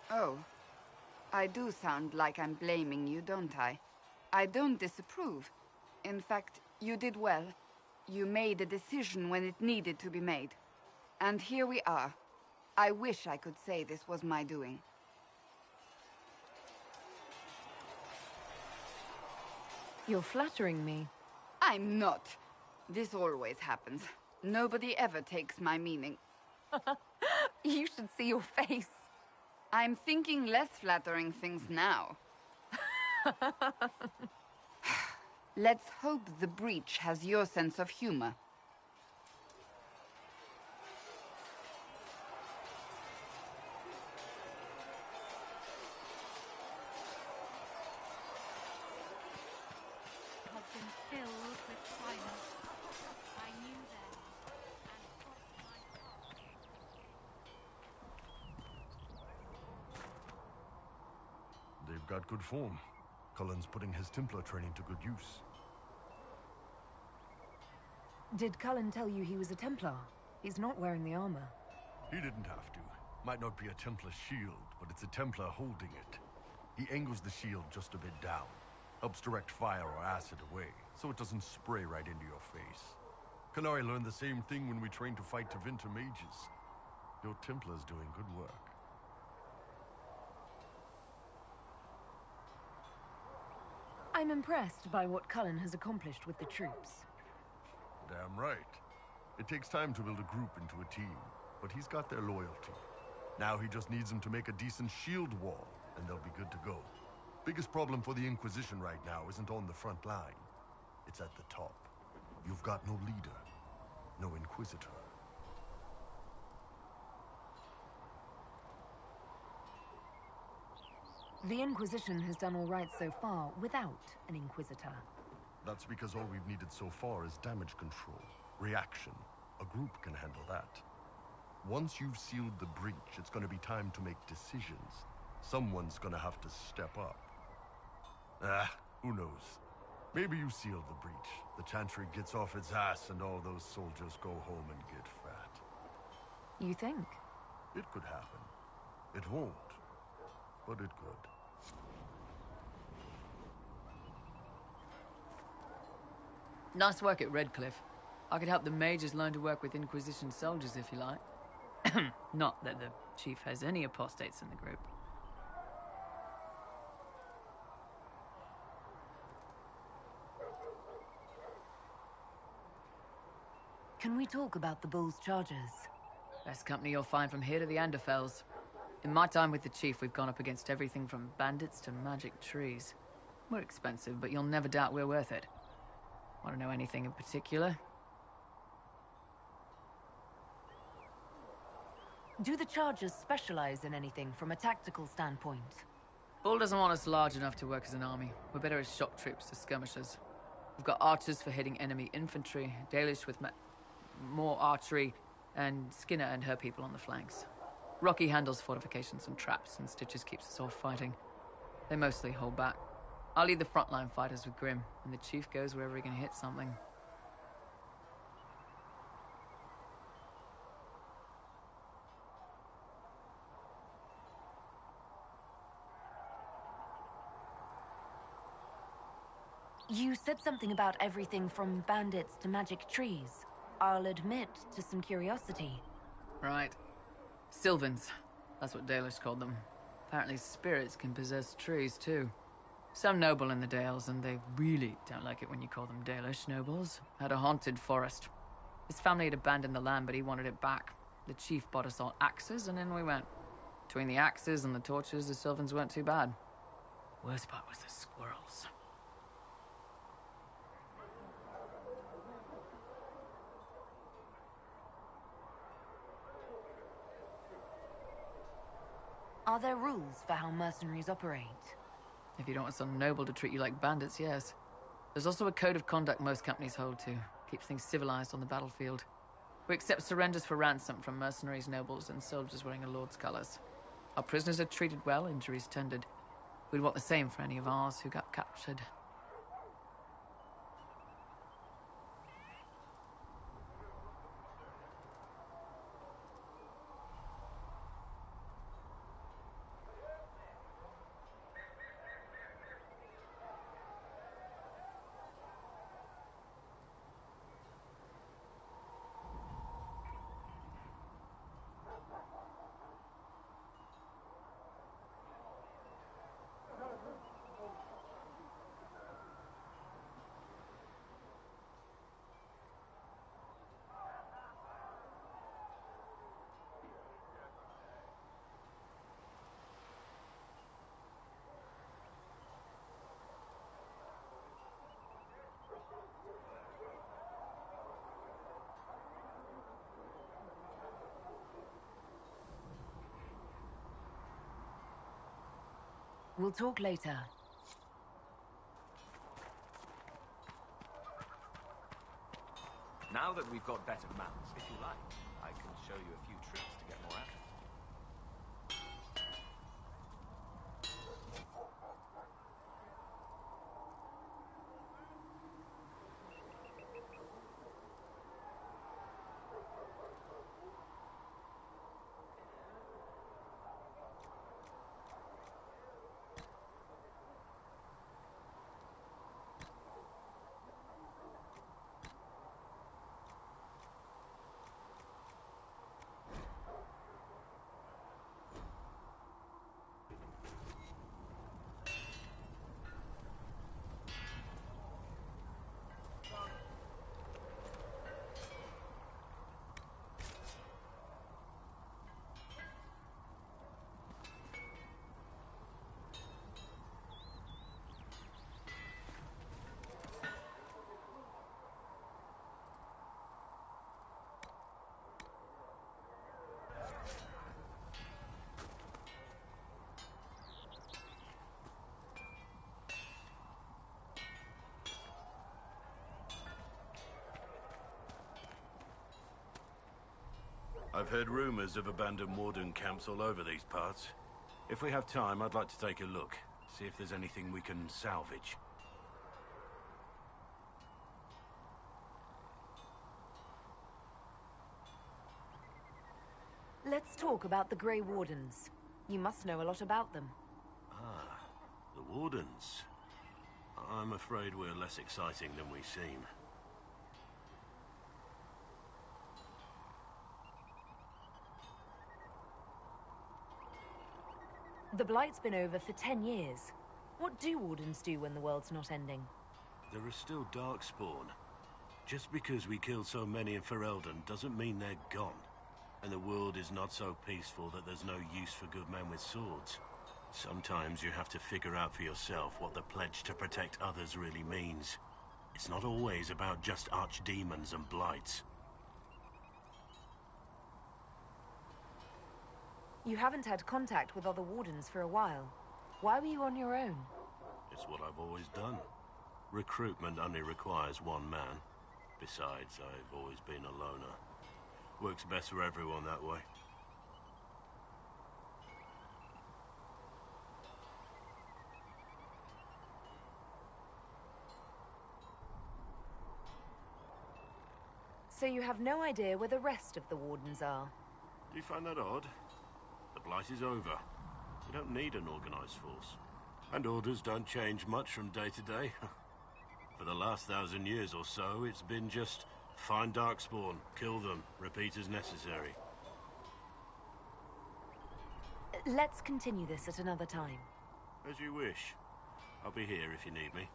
Oh. I do sound like I'm blaming you, don't I? I don't disapprove. In fact, you did well. You made a decision when it needed to be made. And here we are. I wish I could say this was my doing. You're flattering me. I'm not. This always happens. Nobody ever takes my meaning. You should see your face. I'm thinking less flattering things now. Let's hope the breach has your sense of humor. Has been filled with silence. I knew then, and crossed my path. They've got good form. Cullen's putting his Templar training to good use. Did Cullen tell you he was a Templar? He's not wearing the armor. He didn't have to. Might not be a Templar shield, but it's a Templar holding it. He angles the shield just a bit down. Helps direct fire or acid away, so it doesn't spray right into your face. Kanari learned the same thing when we trained to fight Tevinter mages. Your Templar's doing good work. I'm impressed by what Cullen has accomplished with the troops. Damn right. It takes time to build a group into a team, but he's got their loyalty. Now he just needs them to make a decent shield wall, and they'll be good to go. Biggest problem for the Inquisition right now isn't on the front line. It's at the top. You've got no leader, no Inquisitor. The Inquisition has done all right so far without an Inquisitor. That's because all we've needed so far is damage control, reaction. A group can handle that. Once you've sealed the breach, it's gonna be time to make decisions. Someone's gonna have to step up. Who knows? Maybe you sealed the breach. The Chantry gets off its ass and all those soldiers go home and get fat. You think? It could happen. It won't, but it could. Nice work at Redcliffe. I could help the mages learn to work with Inquisition soldiers if you like. Not that the chief has any apostates in the group. Can we talk about the Bull's charges? Best company you'll find from here to the Anderfells. In my time with the chief, we've gone up against everything from bandits to magic trees. We're expensive, but you'll never doubt we're worth it. Want to know anything in particular? Do the charges specialize in anything from a tactical standpoint? Bull doesn't want us large enough to work as an army. We're better as shock troops, as skirmishers. We've got archers for hitting enemy infantry, Dalish with more archery, and Skinner and her people on the flanks. Rocky handles fortifications and traps, and Stitches keeps us all fighting. They mostly hold back. I'll lead the frontline fighters with Grim, and the Chief goes wherever he can hit something. You said something about everything from bandits to magic trees. I'll admit to some curiosity. Right. Sylvans. That's what Dalish called them. Apparently spirits can possess trees, too. Some noble in the Dales, and they really don't like it when you call them Dalish nobles, had a haunted forest. His family had abandoned the land, but he wanted it back. The chief bought us all axes, and in we went. Between the axes and the torches, the Sylvans weren't too bad. Worst part was the squirrels. Are there rules for how mercenaries operate? If you don't want some noble to treat you like bandits, yes. There's also a code of conduct most companies hold to. Keeps things civilized on the battlefield. We accept surrenders for ransom from mercenaries, nobles, and soldiers wearing a lord's colors. Our prisoners are treated well, injuries tended. We'd want the same for any of ours who got captured. We'll talk later. Now that we've got better mounts, if you like, I can show you a few tricks to get more out of it. I've heard rumors of abandoned warden camps all over these parts. If we have time, I'd like to take a look, see if there's anything we can salvage. Let's talk about the Grey Wardens. You must know a lot about them. Ah, the Wardens. I'm afraid we're less exciting than we seem. The Blight's been over for 10 years. What do Wardens do when the world's not ending? There are still Darkspawn. Just because we killed so many in Ferelden doesn't mean they're gone. And the world is not so peaceful that there's no use for good men with swords. Sometimes you have to figure out for yourself what the pledge to protect others really means. It's not always about just archdemons and blights. You haven't had contact with other Wardens for a while. Why were you on your own? It's what I've always done. Recruitment only requires one man. Besides, I've always been a loner. Works best for everyone that way. So you have no idea where the rest of the Wardens are? Do you find that odd? The Blight is over. We don't need an organized force. And orders don't change much from day to day. For the last 1,000 years or so, it's been just find Darkspawn, kill them, repeat as necessary. Let's continue this at another time. As you wish. I'll be here if you need me.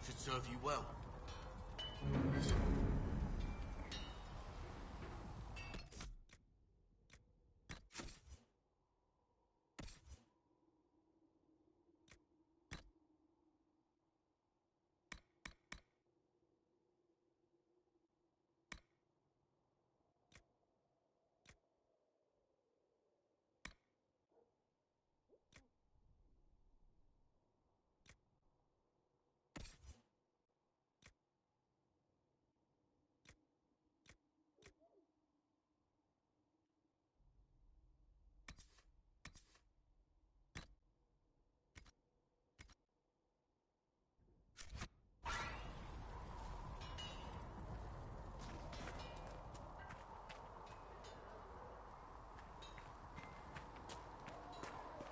Should serve you well.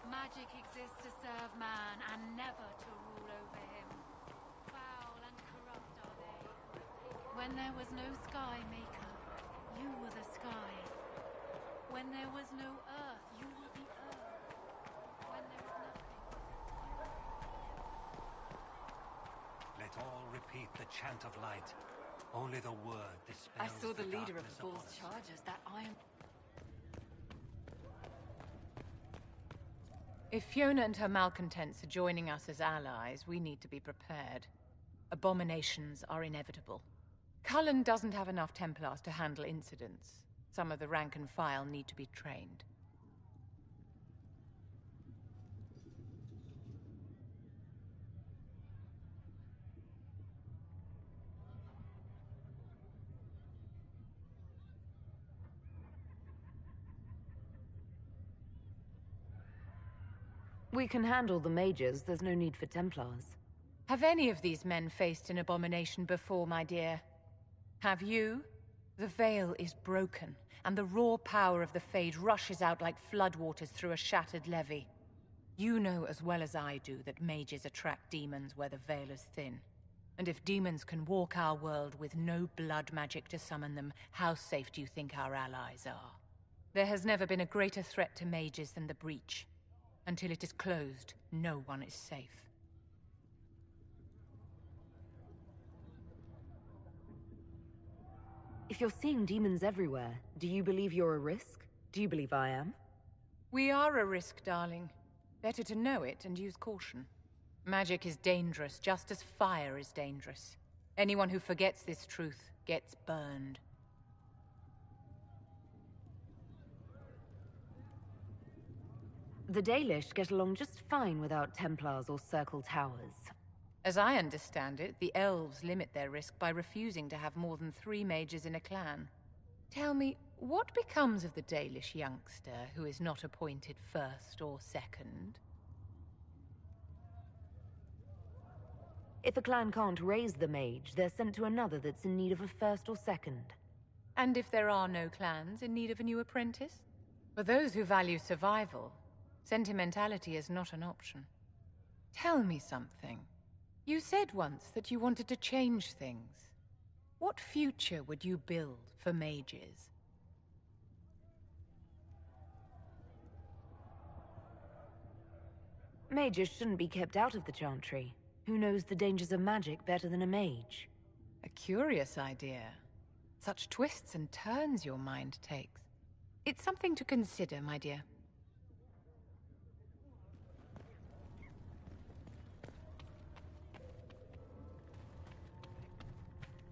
Magic exists to serve man and never to rule over him. Foul and corrupt are they. When there was no sky maker, you were the sky. When there was no earth, you were the earth. When there was nothing. Let all repeat the chant of light. Only the word dispels I saw the leader of darkness the Bull's upon us. chargers, that iron... If Fiona and her malcontents are joining us as allies, we need to be prepared. Abominations are inevitable. Cullen doesn't have enough Templars to handle incidents. Some of the rank and file need to be trained. We can handle the mages, there's no need for Templars. Have any of these men faced an abomination before, my dear? Have you? The veil is broken, and the raw power of the Fade rushes out like floodwaters through a shattered levee. You know as well as I do that mages attract demons where the veil is thin. And if demons can walk our world with no blood magic to summon them, how safe do you think our allies are? There has never been a greater threat to mages than the Breach. Until it is closed, no one is safe. If you're seeing demons everywhere, do you believe you're a risk? Do you believe I am? We are a risk, darling. Better to know it and use caution. Magic is dangerous, just as fire is dangerous. Anyone who forgets this truth gets burned. The Dalish get along just fine without Templars or Circle Towers. As I understand it, the elves limit their risk by refusing to have more than 3 mages in a clan. Tell me, what becomes of the Dalish youngster who is not appointed first or second? If a clan can't raise the mage, they're sent to another that's in need of a first or second. And if there are no clans in need of a new apprentice? For those who value survival, sentimentality is not an option. Tell me something. You said once that you wanted to change things. What future would you build for mages? Mages shouldn't be kept out of the Chantry. Who knows the dangers of magic better than a mage? A curious idea. Such twists and turns your mind takes. It's something to consider, my dear.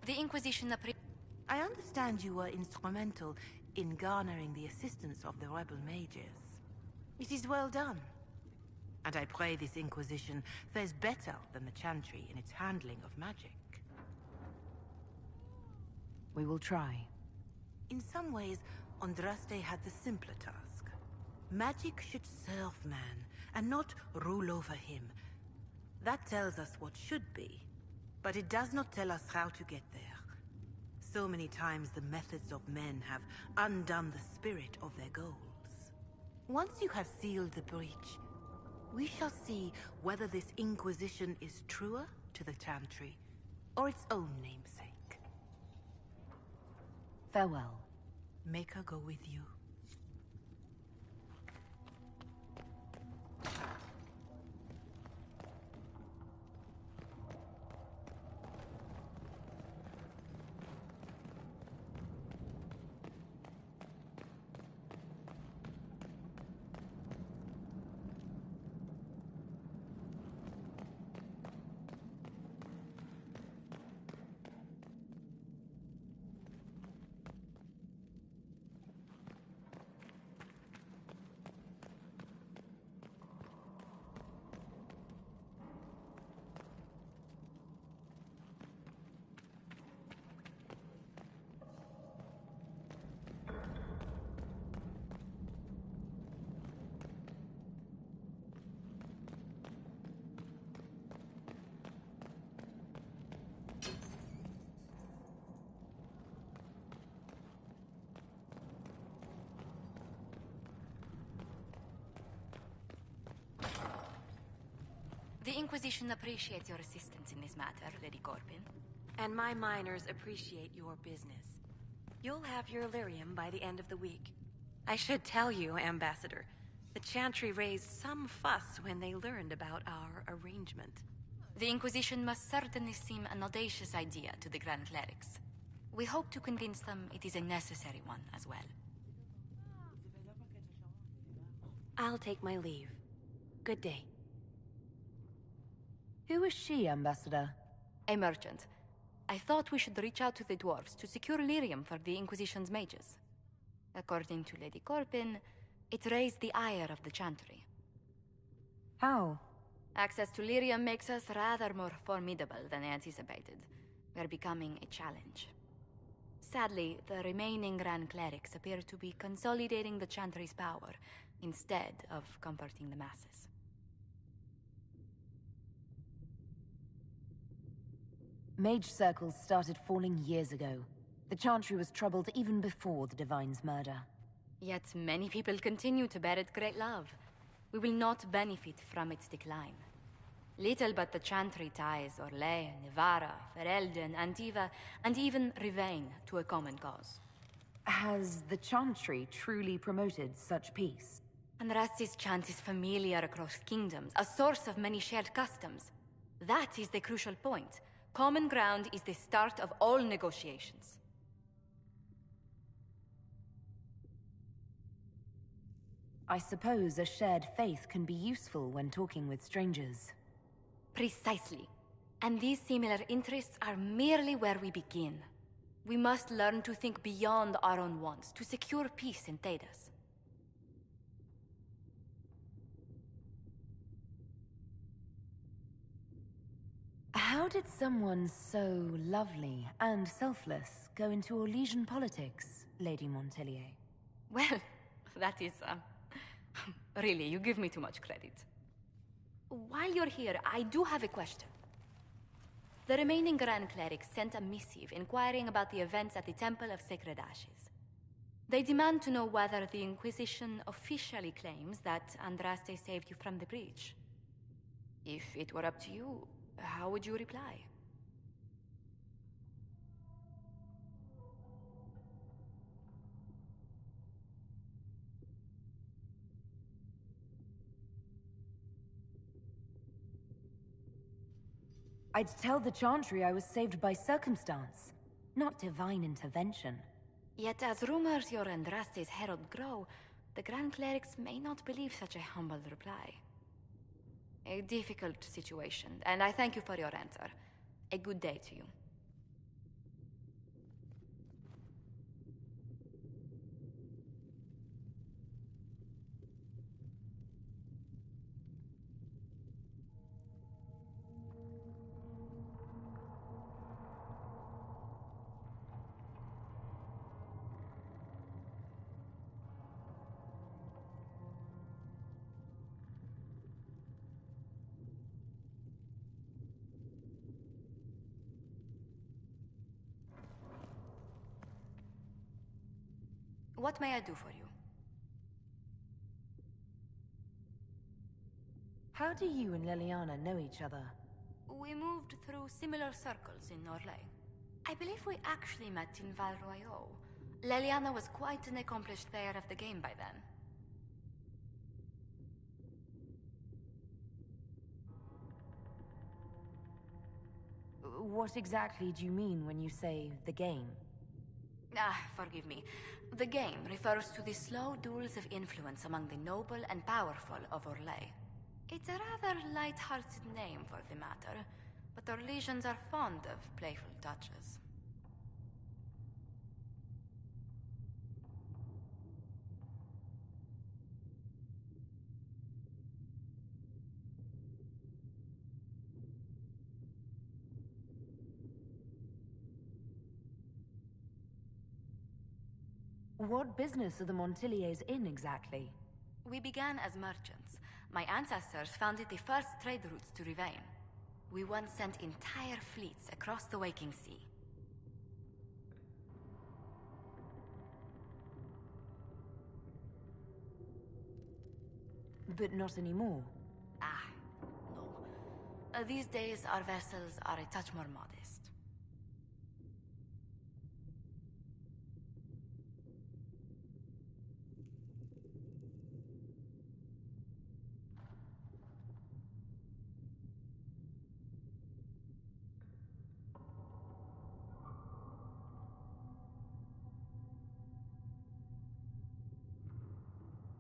The Inquisition I understand you were instrumental in garnering the assistance of the rebel mages. It is well done. And I pray this Inquisition fares better than the Chantry in its handling of magic. We will try. In some ways, Andraste had the simpler task. Magic should serve man, and not rule over him. That tells us what should be, but it does not tell us how to get there. So many times the methods of men have undone the spirit of their goals. Once you have sealed the breach, we shall see whether this Inquisition is truer to the Chantry, or its own namesake. Farewell. Make her go with you. The Inquisition appreciates your assistance in this matter, Lady Corbin. And my miners appreciate your business. You'll have your lyrium by the end of the week. I should tell you, Ambassador, the Chantry raised some fuss when they learned about our arrangement. The Inquisition must certainly seem an audacious idea to the Grand Clerics. We hope to convince them it is a necessary one as well. I'll take my leave. Good day. Who is she, Ambassador? A merchant. I thought we should reach out to the dwarves to secure lyrium for the Inquisition's mages. According to Lady Corpin, it raised the ire of the Chantry. How? Access to lyrium makes us rather more formidable than anticipated. We're becoming a challenge. Sadly, the remaining Grand Clerics appear to be consolidating the Chantry's power, instead of comforting the masses. Mage circles started falling years ago. The Chantry was troubled even before the Divine's murder. Yet many people continue to bear it great love. We will not benefit from its decline. Little but the Chantry ties Orlais, Nevarra, Ferelden, Antiva, and even Rivain to a common cause. Has the Chantry truly promoted such peace? Andraste's chant is familiar across kingdoms, a source of many shared customs. That is the crucial point. Common ground is the start of all negotiations. I suppose a shared faith can be useful when talking with strangers. Precisely. And these similar interests are merely where we begin. We must learn to think beyond our own wants to secure peace in Thedas. How did someone so lovely and selfless go into Orlesian politics, Lady Montelier? Well, that is, really, you give me too much credit. While you're here, I do have a question. The remaining Grand Clerics sent a missive inquiring about the events at the Temple of Sacred Ashes. They demand to know whether the Inquisition officially claims that Andraste saved you from the breach. If it were up to you, how would you reply? I'd tell the Chantry I was saved by circumstance, not divine intervention. Yet as rumors your Andraste's herald grow, the Grand Clerics may not believe such a humble reply. A difficult situation, and I thank you for your answer. A good day to you. What may I do for you? How do you and Leliana know each other? We moved through similar circles in Orlais. I believe we actually met in Val Royeaux. Leliana was quite an accomplished player of the game by then. What exactly do you mean when you say the game? Forgive me. The game refers to the slow duels of influence among the noble and powerful of Orlais. It's a rather light-hearted name for the matter, but Orlesians are fond of playful touches. What business are the Monteliers in exactly? We began as merchants. My ancestors founded the first trade routes to Rivain. We once sent entire fleets across the Waking Sea. But not anymore. No. These days, our vessels are a touch more modest.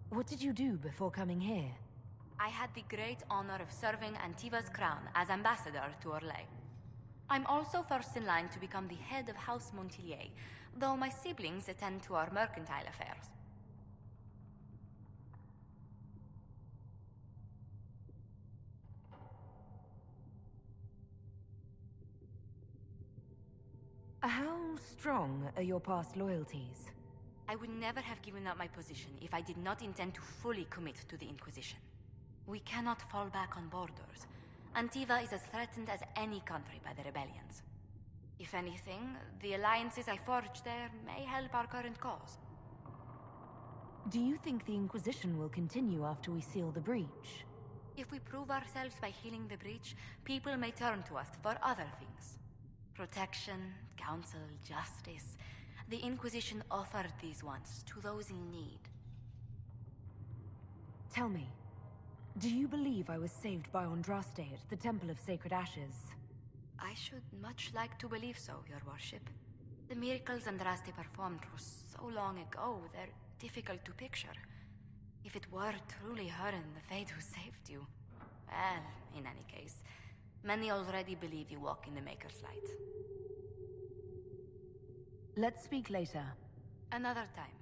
What did you do before coming here? I had the great honor of serving Antiva's crown as ambassador to Orlais. I'm also first in line to become the head of House Montilyet, though my siblings attend to our mercantile affairs. How strong are your past loyalties? I would never have given up my position if I did not intend to fully commit to the Inquisition. We cannot fall back on borders. Antiva is as threatened as any country by the rebellions. If anything, the alliances I forged there may help our current cause. Do you think the Inquisition will continue after we seal the breach? If we prove ourselves by healing the breach, people may turn to us for other things. Protection, counsel, justice. The Inquisition offered these once to those in need. Tell me, do you believe I was saved by Andraste at the Temple of Sacred Ashes? I should much like to believe so, Your Worship. The miracles Andraste performed were so long ago, they're difficult to picture. If it were truly her and the Fade who saved you... Well, in any case, many already believe you walk in the Maker's light. Let's speak later. Another time.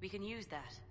We can use that.